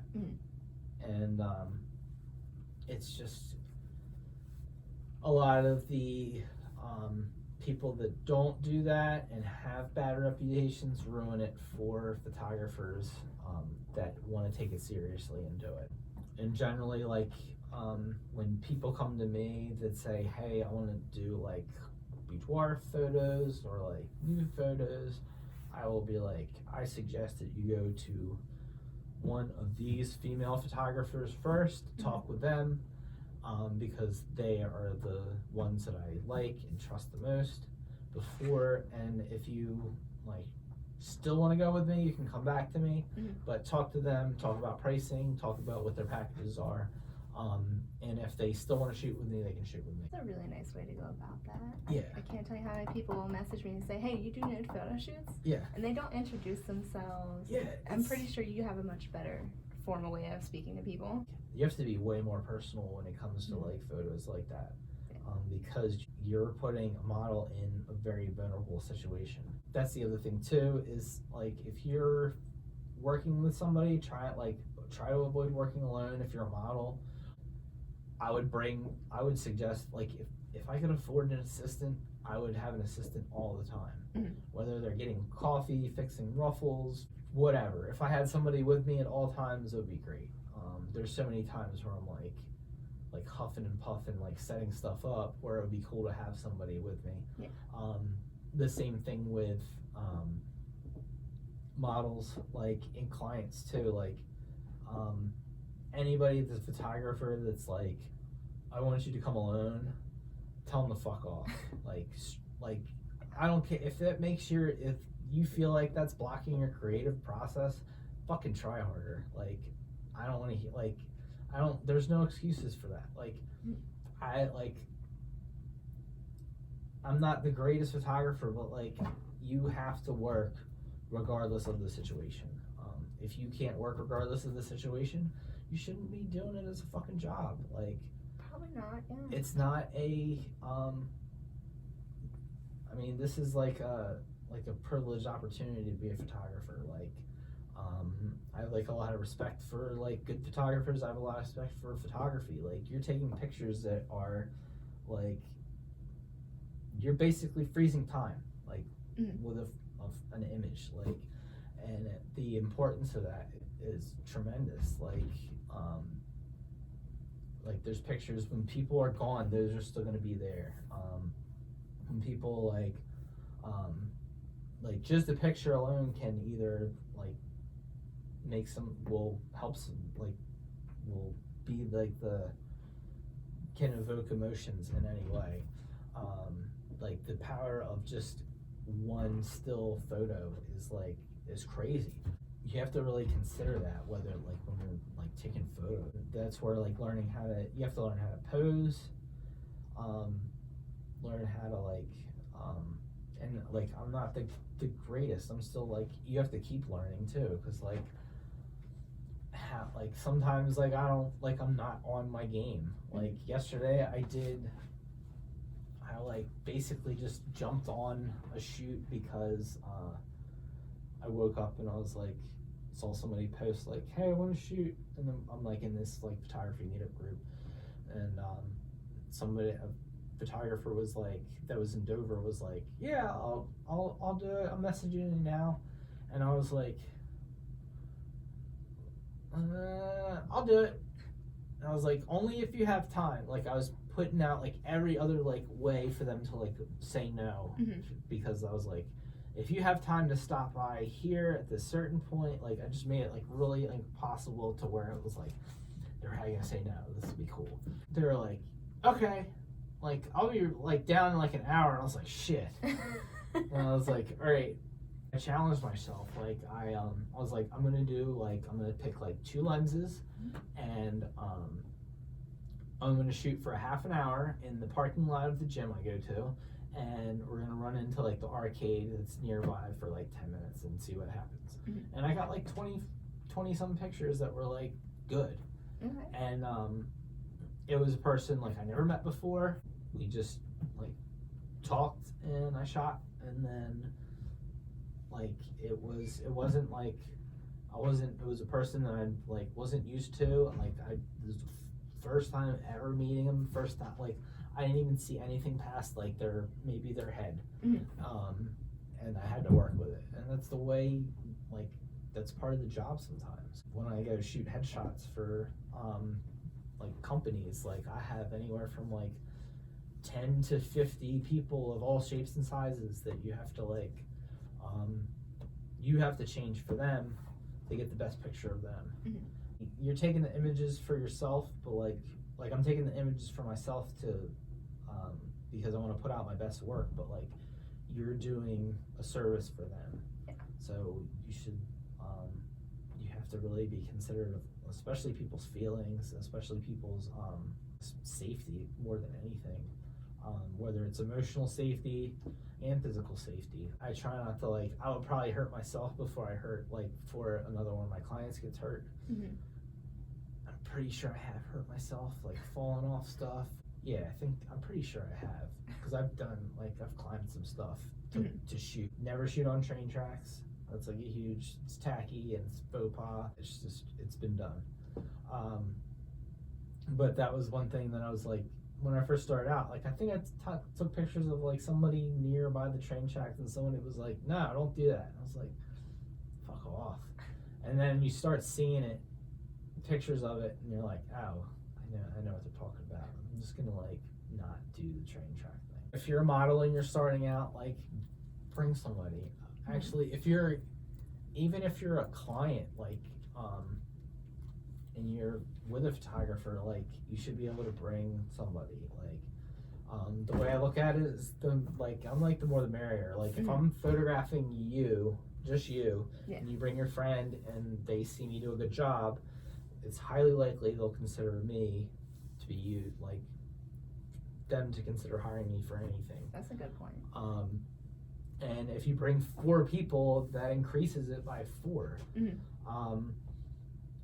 And it's just a lot of the people that don't do that and have bad reputations ruin it for photographers that want to take it seriously and do it. And generally, like when people come to me that say, hey, I want to do like boudoir photos or like nude photos, I will be like, I suggest that you go to one of these female photographers first, talk with them, because they are the ones that I like and trust the most before. And if you like still want to go with me, you can come back to me, but talk to them, talk about pricing, talk about what their packages are. And if they still want to shoot with me, they can shoot with me. That's a really nice way to go about that. Yeah. I can't tell you how many people will message me and say, hey, you do nude photo shoots? Yeah. And they don't introduce themselves. Yeah. I'm pretty sure you have a much better formal way of speaking to people. You have to be way more personal when it comes to like photos like that, because you're putting a model in a very vulnerable situation. That's the other thing too, is like if you're working with somebody, try to avoid working alone. If you're a model, I would suggest, like, if I could afford an assistant, I would have an assistant all the time. Whether they're getting coffee, fixing ruffles, whatever. If I had somebody with me at all times, it would be great. There's so many times where I'm like huffing and puffing, like setting stuff up, where it would be cool to have somebody with me. Yeah. The same thing with models, like, and clients too. Like, anybody that's a photographer that's like, I want you to come alone, tell them to fuck off. like I don't care if that makes if you feel like that's blocking your creative process, fucking try harder. Like, I don't want to there's no excuses for that. Like, I'm not the greatest photographer, but like, you have to work regardless of the situation. If you can't work regardless of the situation, you shouldn't be doing it as a fucking job. Like, probably not. Yeah. It's not a this is like a privileged opportunity to be a photographer. Like, I have like a lot of respect for like good photographers. I have a lot of respect for photography. Like, you're taking pictures that are like, you're basically freezing time, like with an image, like, and the importance of that is tremendous. Like there's pictures when people are gone, those are still gonna be there. When people like just the picture alone can either like will be like can evoke emotions in any way. Like the power of just one still photo is crazy. You have to really consider that, whether like when you're like taking photos. That's where like you have to learn how to pose, learn how to and like, I'm not the greatest. I'm still like, you have to keep learning too, because like have, like, sometimes, like, I don't, like, I'm not on my game. Like, yesterday I like basically just jumped on a shoot because I woke up and I was like, saw somebody post like, hey, I want to shoot, and then I'm like in this like photography meetup group, and a photographer was like, that was in Dover, was like, yeah, I'll do it, I'm messaging you now, and I was like, I'll do it. And I was like, only if you have time. Like, I was putting out like every other like way for them to like say no, because I was like, if you have time to stop by here at this certain point, like I just made it like really like possible to where it was like, they're probably gonna say no, this would be cool. They were like, okay, like I'll be like down in like an hour, and I was like, shit. And I was like, all right. I challenged myself. Like I was like, I'm gonna pick like 2 lenses, and I'm gonna shoot for a half an hour in the parking lot of the gym I go to, and we're gonna run into like the arcade that's nearby for like 10 minutes and see what happens. And I got like 20 some pictures that were like good. And it was a person like I never met before. We just like talked and I shot, and then like it wasn't like it was a person that I like wasn't used to, and like this was the first time ever meeting him, first time like I didn't even see anything past like their head. And I had to work with it, and that's the way, like that's part of the job sometimes. When I go shoot headshots for like companies, like I have anywhere from like 10 to 50 people of all shapes and sizes that you have to like you have to change for them to get the best picture of them. You're taking the images for yourself, but like I'm taking the images for myself to because I want to put out my best work, but like you're doing a service for them. So you should you have to really be considerate of especially people's feelings, especially people's safety more than anything, whether it's emotional safety and physical safety. I try not to like, I would probably hurt myself before I hurt like before another one of my clients gets hurt. I'm pretty sure I have hurt myself, like falling off stuff. Yeah, I'm pretty sure I have, because I've climbed some stuff to shoot. Never shoot on train tracks. That's like it's tacky and it's faux pas. It's been done. But that was one thing that I was like, when I first started out, like I think I took pictures of like somebody nearby the train tracks, and somebody was like, no, don't do that. And I was like, fuck off. And then you start seeing it, pictures of it, and you're like, oh, I know what they're talking about. I'm just gonna like not do the train track thing. If you're a model and you're starting out, like bring somebody. Actually, even if you're a client, like and you're with a photographer, like you should be able to bring somebody. Like the way I look at it is I'm like the more the merrier. Like if I'm photographing you, just you, and you bring your friend and they see me do a good job, it's highly likely they'll consider me to be you, like them to consider hiring me for anything. That's a good point. And if you bring 4 people, that increases it by 4.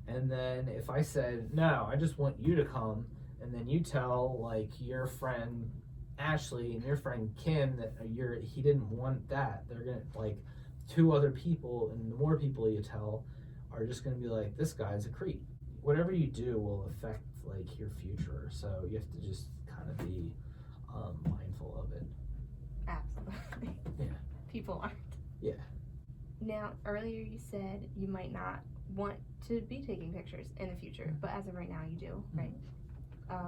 And then if I said, no, I just want you to come, and then you tell like your friend Ashley and your friend Kim that he didn't want that, they're gonna like 2 other people, and the more people you tell are just gonna be like, this guy's a creep. Whatever you do will affect like your future, so you have to just kind of be mindful of it. Absolutely. Yeah. People aren't. Yeah. Now, earlier you said you might not want to be taking pictures in the future, but as of right now you do, right?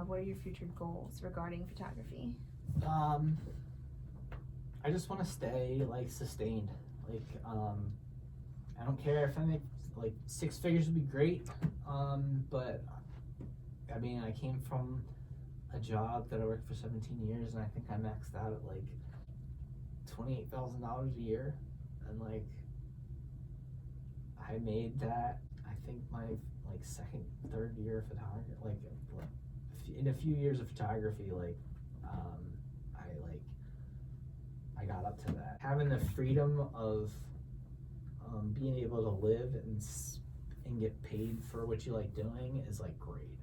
What are your future goals regarding photography? I just want to stay like sustained. Like I don't care if I make like 6 figures would be great, but I mean I came from a job that I worked for 17 years, and I think I maxed out at like $28,000 a year, and like I made that, I think my like 2nd, 3rd year of photography, like in a few years of photography, like I got up to that. Having the freedom of being able to live and get paid for what you like doing is like great.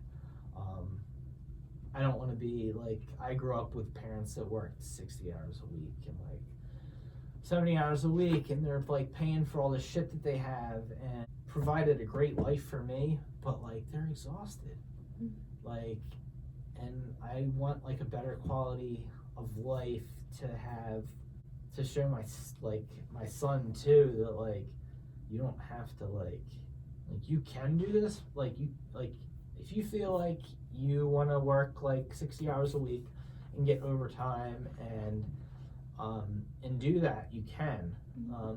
I don't want to be like, I grew up with parents that worked 60 hours a week and like 70 hours a week, and they're like paying for all the shit that they have and provided a great life for me, but like they're exhausted. Like, and I want like a better quality of life to have, to show my son too, that like you don't have to like you can do this. Like you, like if you feel like you want to work like 60 hours a week and get overtime and do that, you can.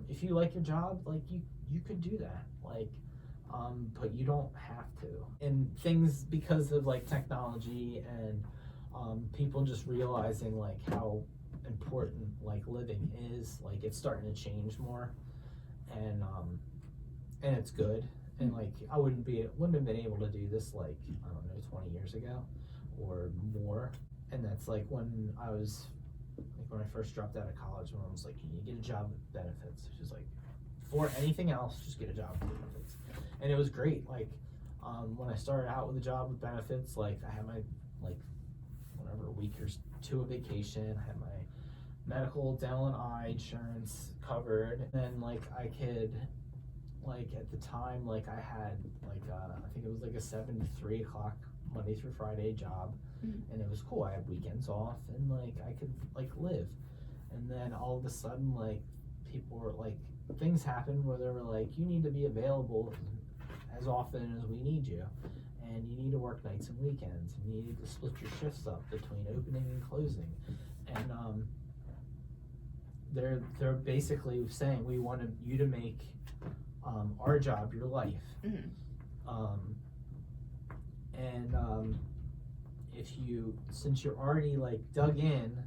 If you like your job, like you could do that, like but you don't have to. And things, because of like technology and people just realizing like how important like living is, like it's starting to change more, and it's good. And like I wouldn't have been able to do this like, I don't know, 20 years ago or more. And that's like when I was like, when I first dropped out of college, when I was like, you get a job with benefits. She's like, before anything else, just get a job with benefits. And it was great. Like when I started out with a job with benefits, like I had my like whatever, a week or two of vacation, I had my medical, dental, and eye insurance covered. And then like I could, like at the time, like I had like I think it was like a 7 to 3 o'clock Monday through Friday job, and it was cool. I had weekends off, and like I could like live. And then all of a sudden, like people were like, things happened where they were like, you need to be available as often as we need you, and you need to work nights and weekends, and you need to split your shifts up between opening and closing. And they're basically saying, we want you to make our job your life. If you, since you're already like dug in,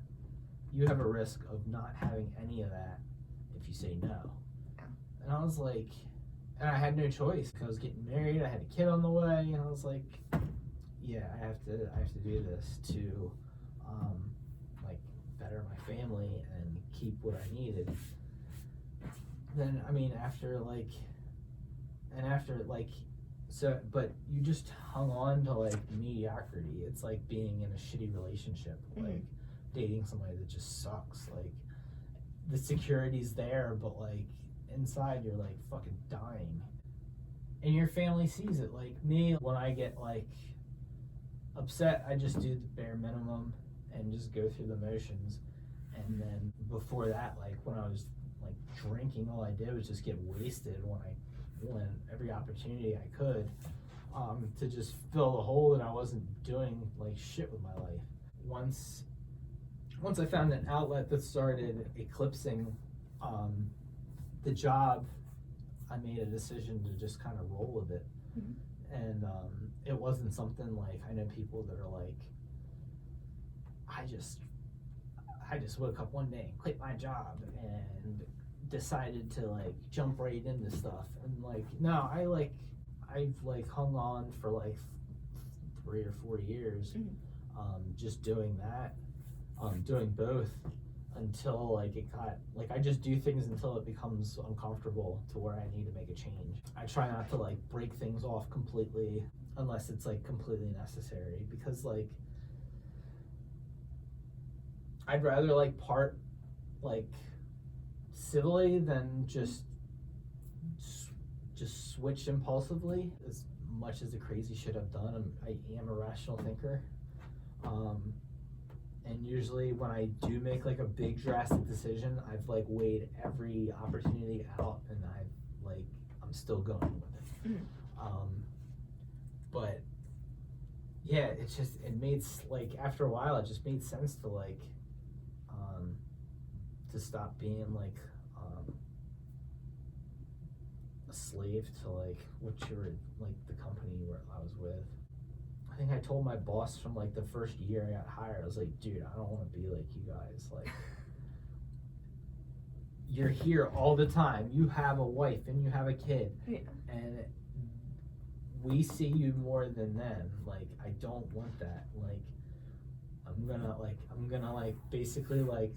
you have a risk of not having any of that if you say no. And I was like, and I had no choice because I was getting married, I had a kid on the way, and I was like, yeah, I have to do this to like better my family and keep what I needed. Then I mean after so, but you just hung on to like mediocrity. It's like being in a shitty relationship, like dating somebody that just sucks. Like the security's there, but like inside you're like fucking dying. And your family sees it. Like me, when I get like upset, I just do the bare minimum and just go through the motions. And then before that, like when I was like drinking, all I did was just get wasted when every opportunity I could, to just fill the hole that I wasn't doing like shit with my life. Once I found an outlet that started eclipsing the job, I made a decision to just kind of roll with it. And it wasn't something like, I know people that are like, I just woke up one day and quit my job and decided to like jump right into stuff. And like, no, I've like hung on for like 3 or 4 years, just doing that, doing both until like it got, like I just do things until it becomes uncomfortable to where I need to make a change. I try not to like break things off completely unless it's like completely necessary, because like I'd rather like part like civilly than just switch impulsively. As much as the crazy shit I've done, I am a rational thinker, and usually when I do make like a big drastic decision, I've like weighed every opportunity out, and I'm still going with it. But yeah, it made like after a while it just made sense to like to stop being like a slave to like the company where I was with. I think I told my boss from like the first year I got hired, I was like, dude, I don't want to be like you guys. Like, you're here all the time. You have a wife and you have a kid, and we see you more than them. Like, I don't want that. Like, I'm gonna basically like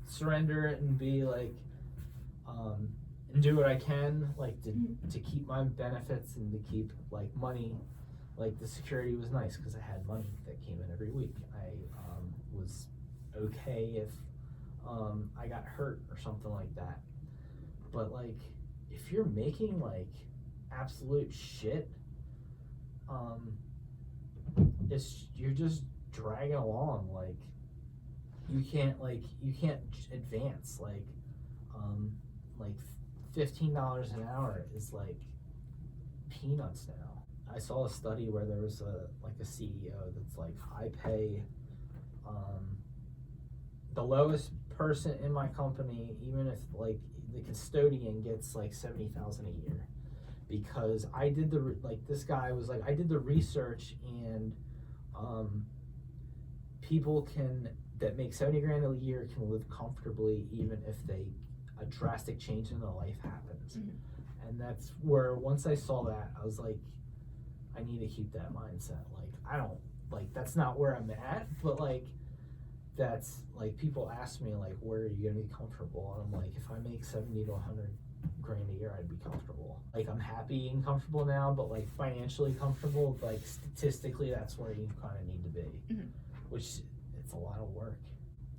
surrender it and be like and do what I can, like Mhm. to keep my benefits and to keep like money. Like the security was nice because I had money that came in every week. I was okay if I got hurt or something like that. But like if you're making like absolute shit, you're just dragging along. Like you can't advance. Like $15 an hour is like peanuts now. I saw a study where there was a CEO that's like, I pay the lowest person in my company, even if like the custodian gets like $70,000 a year, because I did this guy was like, I did the research, and people that make 70 grand a year can live comfortably even if a drastic change in their life happens. Mhm. And that's where, once I saw that, I was like, I need to keep that mindset. Like, I don't, like, that's not where I'm at, but like, that's like, people ask me like, where are you gonna be comfortable? And I'm like, if I make 70 to 100 grand a year, I'd be comfortable. Like, I'm happy and comfortable now, but like financially comfortable, like statistically, that's where you kind of need to be. Mhm. Which, it's a lot of work.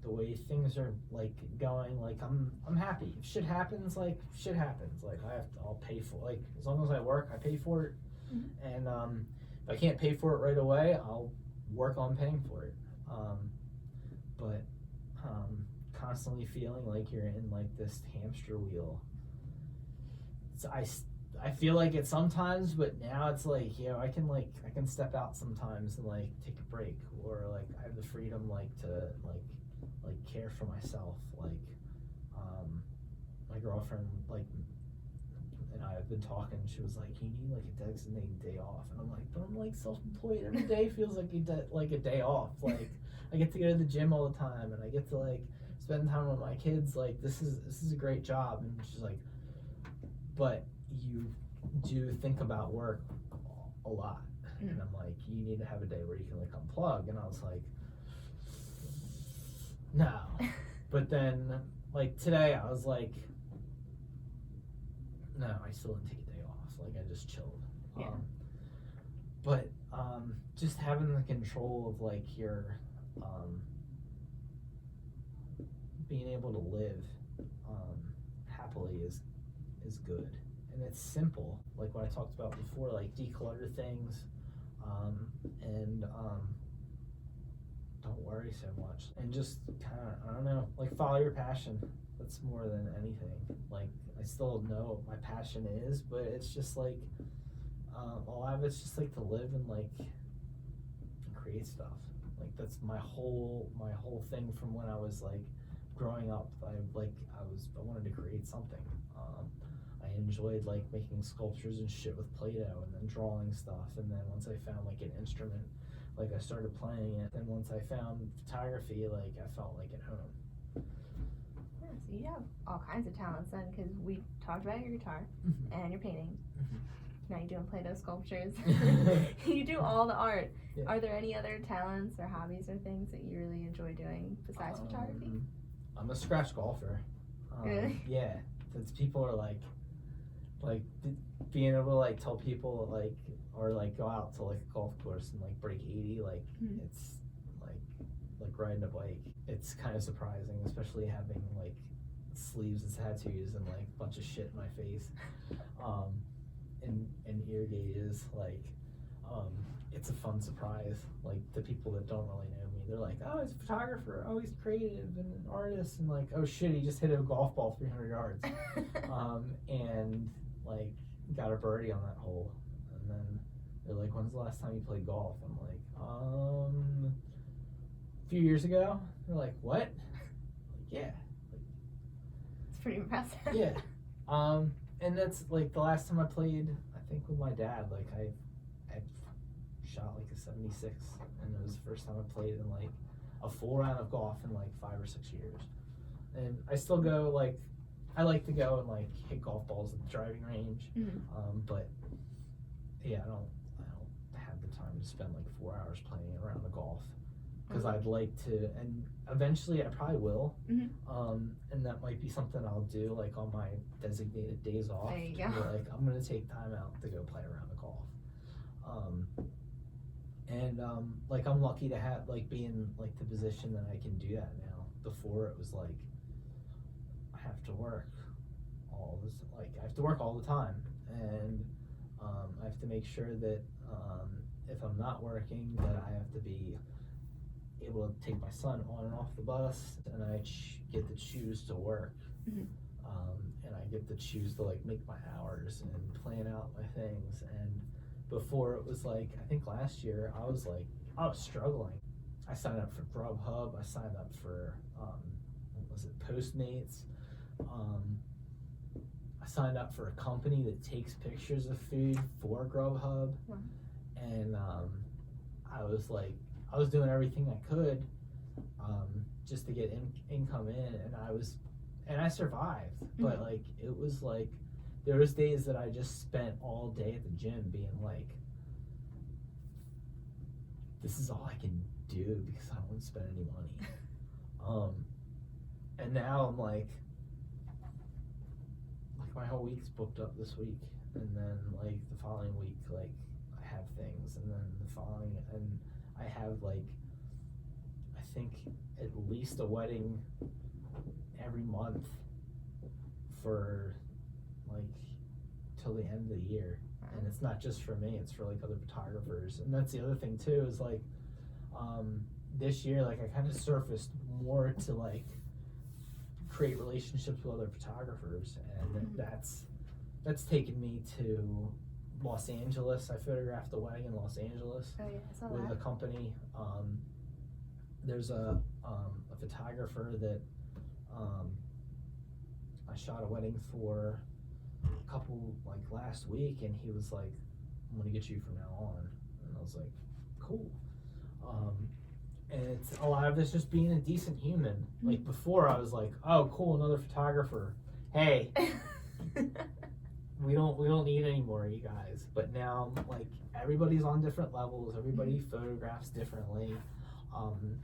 The way things are like going, like I'm happy. If shit happens, like shit happens. Like I'll pay for, like, as long as I work, I pay for it. Mhm. And if I can't pay for it right away, I'll work on paying for it. But constantly feeling like you're in like this hamster wheel. So I feel like it sometimes, but now it's like, you know, I can step out sometimes and like take a break, or like I have the freedom like to like care for myself. Like my girlfriend and I have been talking. She was like, you need like a designated day off, and I'm like, but I'm like self-employed. Every day feels like a day off. Like I get to go to the gym all the time, and I get to like spend time with my kids. Like this is a great job. And she's like, but you do think about work a lot. Mm. And I'm like, you need to have a day where you can like unplug. And I was like, no. But then like today I was like, no, I still didn't take a day off. Like I just chilled. Yeah. But just having the control of like your being able to live happily is good. And it's simple, like what I talked about before, like declutter things, and don't worry so much, and just kind of, I don't know, like follow your passion. That's more than anything. Like I still know what my passion is, but it's just like a lot of it's just like to live and like create stuff. Like that's my whole thing from when I was like growing up. I wanted to create something. I enjoyed like making sculptures and shit with Play-Doh, and then drawing stuff, and then once I found like an instrument, like I started playing it, and once I found photography, like I felt like at home. Yeah, so you have all kinds of talents then, because we talked about your guitar and your painting. Mhm. Now you're doing Play-Doh sculptures. You do all the art. Yeah. Are there any other talents or hobbies or things that you really enjoy doing besides photography? I'm a scratch golfer. Really? Yeah. That's, people are like being able to like tell people like, or like go out to like a golf course and like break 80, like Mhm. it's like riding a bike. It's kind of surprising, especially having like sleeves and tattoos and like a bunch of shit in my face, and ear gauges. Like it's a fun surprise. Like the people that don't really know me, they're like, oh, he's a photographer, oh, he's creative and an artist, and like, oh shit, he just hit a golf ball 300 yards. And like got a birdie on that hole. And then they're like, when's the last time you played golf? I'm like, a few years ago. They're like, what? Like, yeah. It's pretty impressive. Yeah. And that's like the last time I played, I think with my dad, like I shot like a 76, and it was the first time I played in like a full round of golf in like 5 or 6 years. And I still go, like, I like to go and like hit golf balls at the driving range. Mhm. But yeah, I don't have the time to spend like 4 hours playing a round of golf. because Mhm. I'd like to, and eventually I probably will. Mhm. And that might be something I'll do like on my designated days off. There you to be go. Like I'm gonna take time out to go play around the golf. Like I'm lucky to have like be in like the position that I can do that now. Before it was like I have to work I have to work all the time, and I have to make sure that if I'm not working, that I have to be able to take my son on and off the bus, and I get to choose to work. Mhm. And I get to choose to like make my hours and plan out my things. And before it was like, I think last year I was struggling. I signed up for Grubhub. I signed up for what was it, Postmates. I signed up for a company that takes pictures of food for Grubhub. Wow. And I was doing everything I could just to get income in, and I survived. But like it was like there was days that I just spent all day at the gym being like, this is all I can do because I don't want to spend any money. And now I'm like my whole week's booked up this week, and then like the following week, like I have things, and then the following, and I have like I think at least a wedding every month for like till the end of the year. And it's not just for me, it's for like other photographers. And that's the other thing too, is like this year, like I kind of surfaced more to like create relationships with other photographers, and that's taken me to Los Angeles. I photographed a wedding in Los Angeles Oh yeah, I saw with a that. company. There's a photographer that I shot a wedding for a couple like last week, and he was like, I'm gonna get you from now on. And I was like, cool. And it's a lot of this just being a decent human. Like before I was like, oh cool, another photographer, hey, we don't need any more of you guys. But now like everybody's on different levels, everybody photographs differently.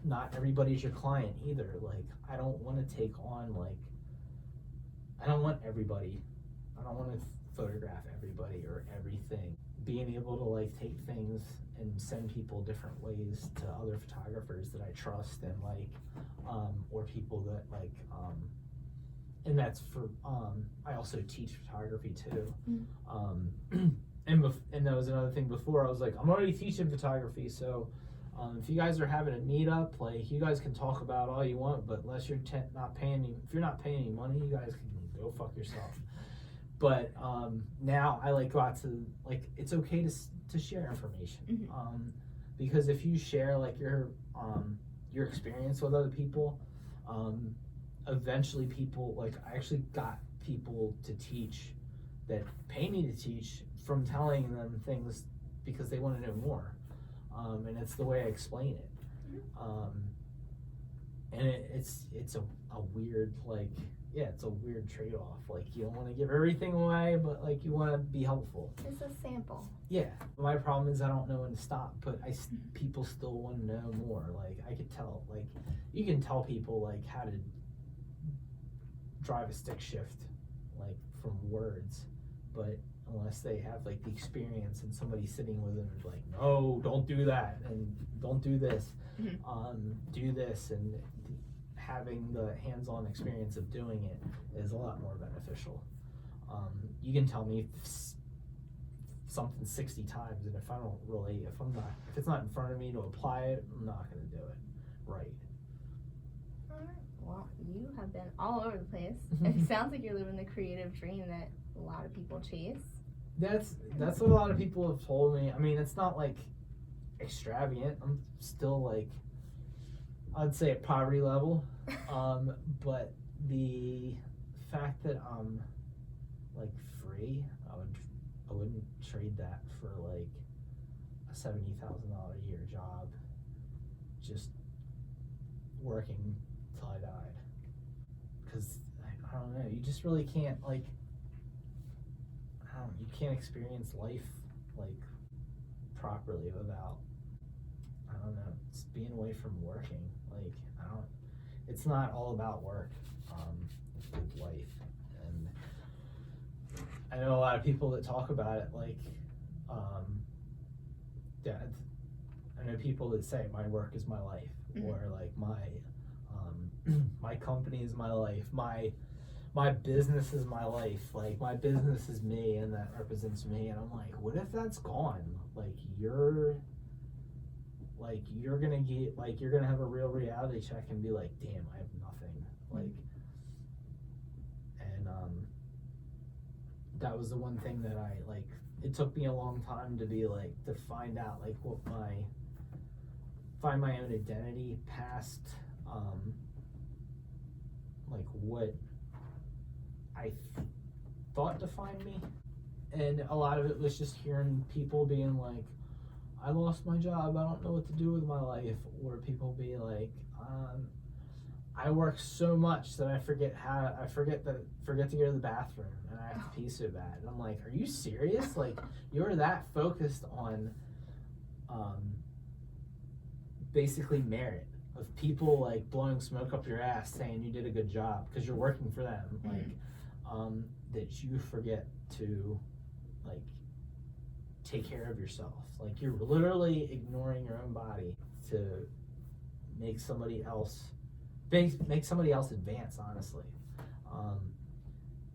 Not everybody's your client either. Like I don't want to take on I don't want to photograph everybody or everything. Being able to like take things and send people different ways to other photographers that I trust, and like or people that like and that's for I also teach photography too. And that was another thing. Before I was like, I'm already teaching photography, so if you guys are having a meetup, like you guys can talk about all you want, but unless you're not paying me, if you're not paying any money, you guys can go fuck yourself. But now I like got to like, it's okay to share information, because if you share like your experience with other people, eventually people like, I actually got people to teach that pay me to teach from telling them things because they want to know more, and it's the way I explain it, and it's a weird like. Yeah, it's a weird trade-off. Like, you don't want to give everything away, but like you want to be helpful. It's a sample. Yeah, my problem is I don't know when to stop, but people still want to know more. Like I could tell, like you can tell people like how to drive a stick shift, like from words, but unless they have like the experience and somebody sitting with them and like, no, don't do that, and don't do this, do this, and having the hands-on experience of doing it is a lot more beneficial. You can tell me something 60 times, and if it's not in front of me to apply it, I'm not going to do it right. All right. Well, you have been all over the place. It sounds like you're living the creative dream that a lot of people chase. That's what a lot of people have told me. I mean, it's not like extravagant. I'm still like, I'd say at poverty level, but the fact that I'm like free, I wouldn't trade that for like a $70,000 a year job, just working till I died. Because I don't know, you just really can't like, you can't experience life like properly without, I don't don't know, it's being away from working. Like, it's not all about work, with life. And I know a lot of people that talk about it, like, I know people that say my work is my life, or like my company is my life, my business is my life, like my business is me and that represents me. And I'm like, what if that's gone? Like you're gonna have a real reality check and be like, damn, I have nothing. Like, and that was the one thing that I like. It took me a long time to be like, to find out like find my own identity past like what I thought defined me. And a lot of it was just hearing people being like, I lost my job, I don't know what to do with my life. Or people be like, I work so much that I forget to go to the bathroom and I have to pee so bad. And I'm like, are you serious? Like, you're that focused on basically merit of people like blowing smoke up your ass saying you did a good job because you're working for them, like that you forget to like take care of yourself. Like, you're literally ignoring your own body to make somebody else advance, honestly.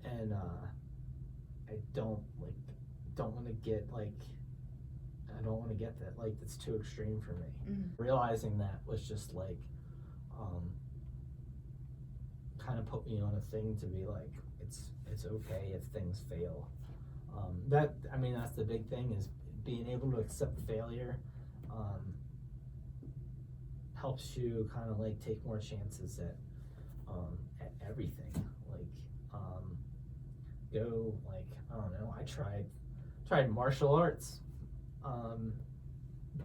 And I don't want to get like, I don't want to get that, like, that's too extreme for me. Realizing that was just like kind of put me on a thing to be like, it's okay if things fail. That's the big thing, is being able to accept failure helps you kind of like take more chances at everything. Like, go, like, I don't know, I tried martial arts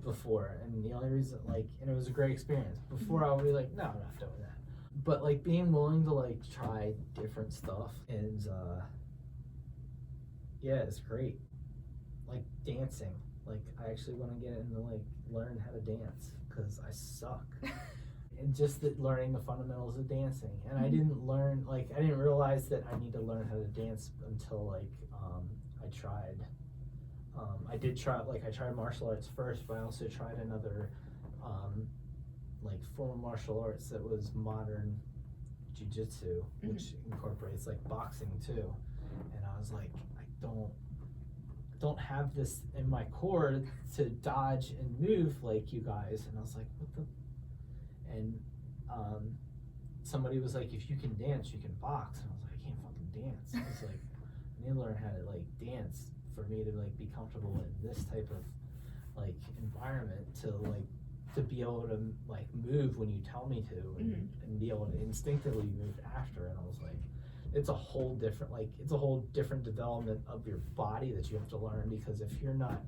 before, and the only reason, like, and it was a great experience. Before I would be like, no, I'm not doing that. But like being willing to like try different stuff is yeah, it's great. Like dancing, like I actually want to get into like learn how to dance because I suck. And just learning the fundamentals of dancing. And I didn't realize that I need to learn how to dance until like I tried. I tried martial arts first, but I also tried another like form of martial arts that was modern jiu-jitsu, which incorporates like boxing too. And I was like, I don't have this in my core to dodge and move like you guys. And I was like, what the? And somebody was like, if you can dance, you can box. And I was like, I can't fucking dance. I was like, I need to learn how to like dance for me to like be comfortable in this type of like environment, to be able to like move when you tell me to, and be able to instinctively move after. And I was like, it's a whole different development of your body that you have to learn, because if you're not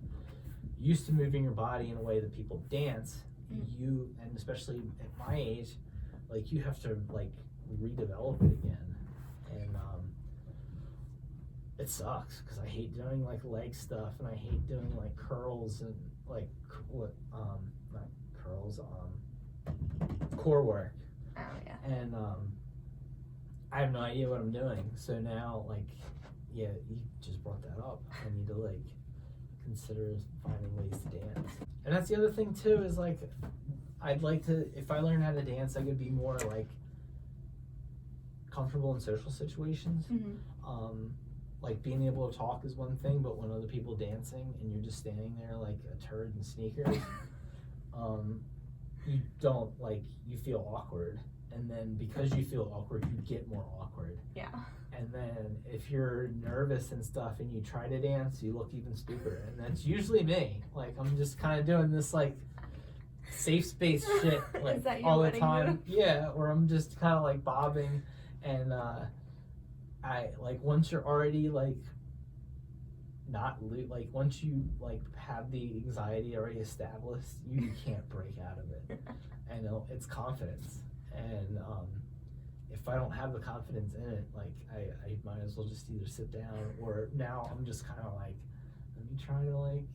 used to moving your body in a way that people dance, you, and especially at my age, like you have to like redevelop it again. And it sucks because I hate doing like leg stuff, and I hate doing like curls and like not curls, core work. Oh yeah. And I have no idea what I'm doing. So now, like, yeah, you just brought that up. I need to like consider finding ways to dance. And that's the other thing too, is like, I'd like to, if I learn how to dance, I could be more like comfortable in social situations. Like being able to talk is one thing, but when other people dancing and you're just standing there like a turd in sneakers, you don't like, you feel awkward. And then because you feel awkward, you get more awkward. Yeah. And then if you're nervous and stuff and you try to dance, you look even stupider. And that's usually me. Like, I'm just kind of doing this like safe space shit like all the time. Move? Yeah, or I'm just kind of like bobbing. And I like, once you're already like like once you like have the anxiety already established, you can't break out of it. And it's confidence. And if I don't have the confidence in it, like I might as well just either sit down, or now I'm just kind of like, let me try to like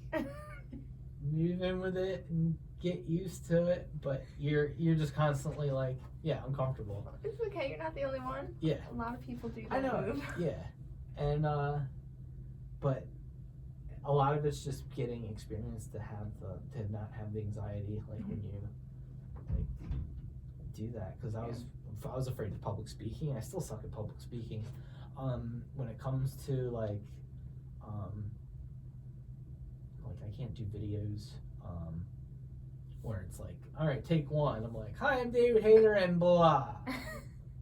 move in with it and get used to it, but you're just constantly like, yeah, uncomfortable. It's okay. You're not the only one. Yeah. A lot of people do that I know. move. Yeah. And but a lot of it's just getting experience to not have the anxiety like when you like do that, because I was afraid of public speaking. I still suck at public speaking. When it comes to like I can't do videos where it's like, all right, take one. I'm like, hi, I'm David Hayter and blah.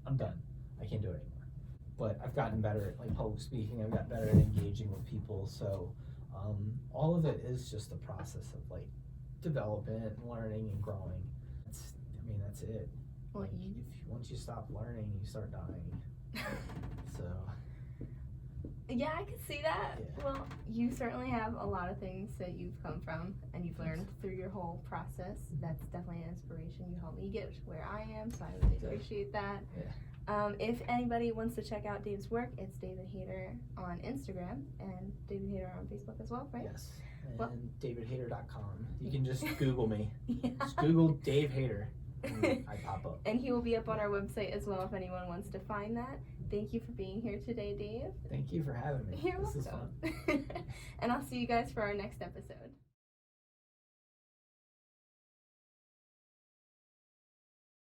I'm done. I can't do it anymore. But I've gotten better at like public speaking. I've got better at engaging with people. So all of it is just a process of like development and learning and growing. That's it. Well, Like, once you stop learning, you start dying. So yeah, I can see that. Yeah. Well, you certainly have a lot of things that you've come from and you've learned through your whole process. That's definitely an inspiration. You helped me get where I am, so I really appreciate that. Yeah. If anybody wants to check out Dave's work, it's David Hayter on Instagram and David Hayter on Facebook as well, right? Yes. And Well- DavidHater.com. You can just Google me. Yeah. Just Google Dave Hayter. And I pop up. And he will be up on our website as well if anyone wants to find that. Thank you for being here today, Dave. Thank you for having me. You're This is fun. welcome. And I'll see you guys for our next episode.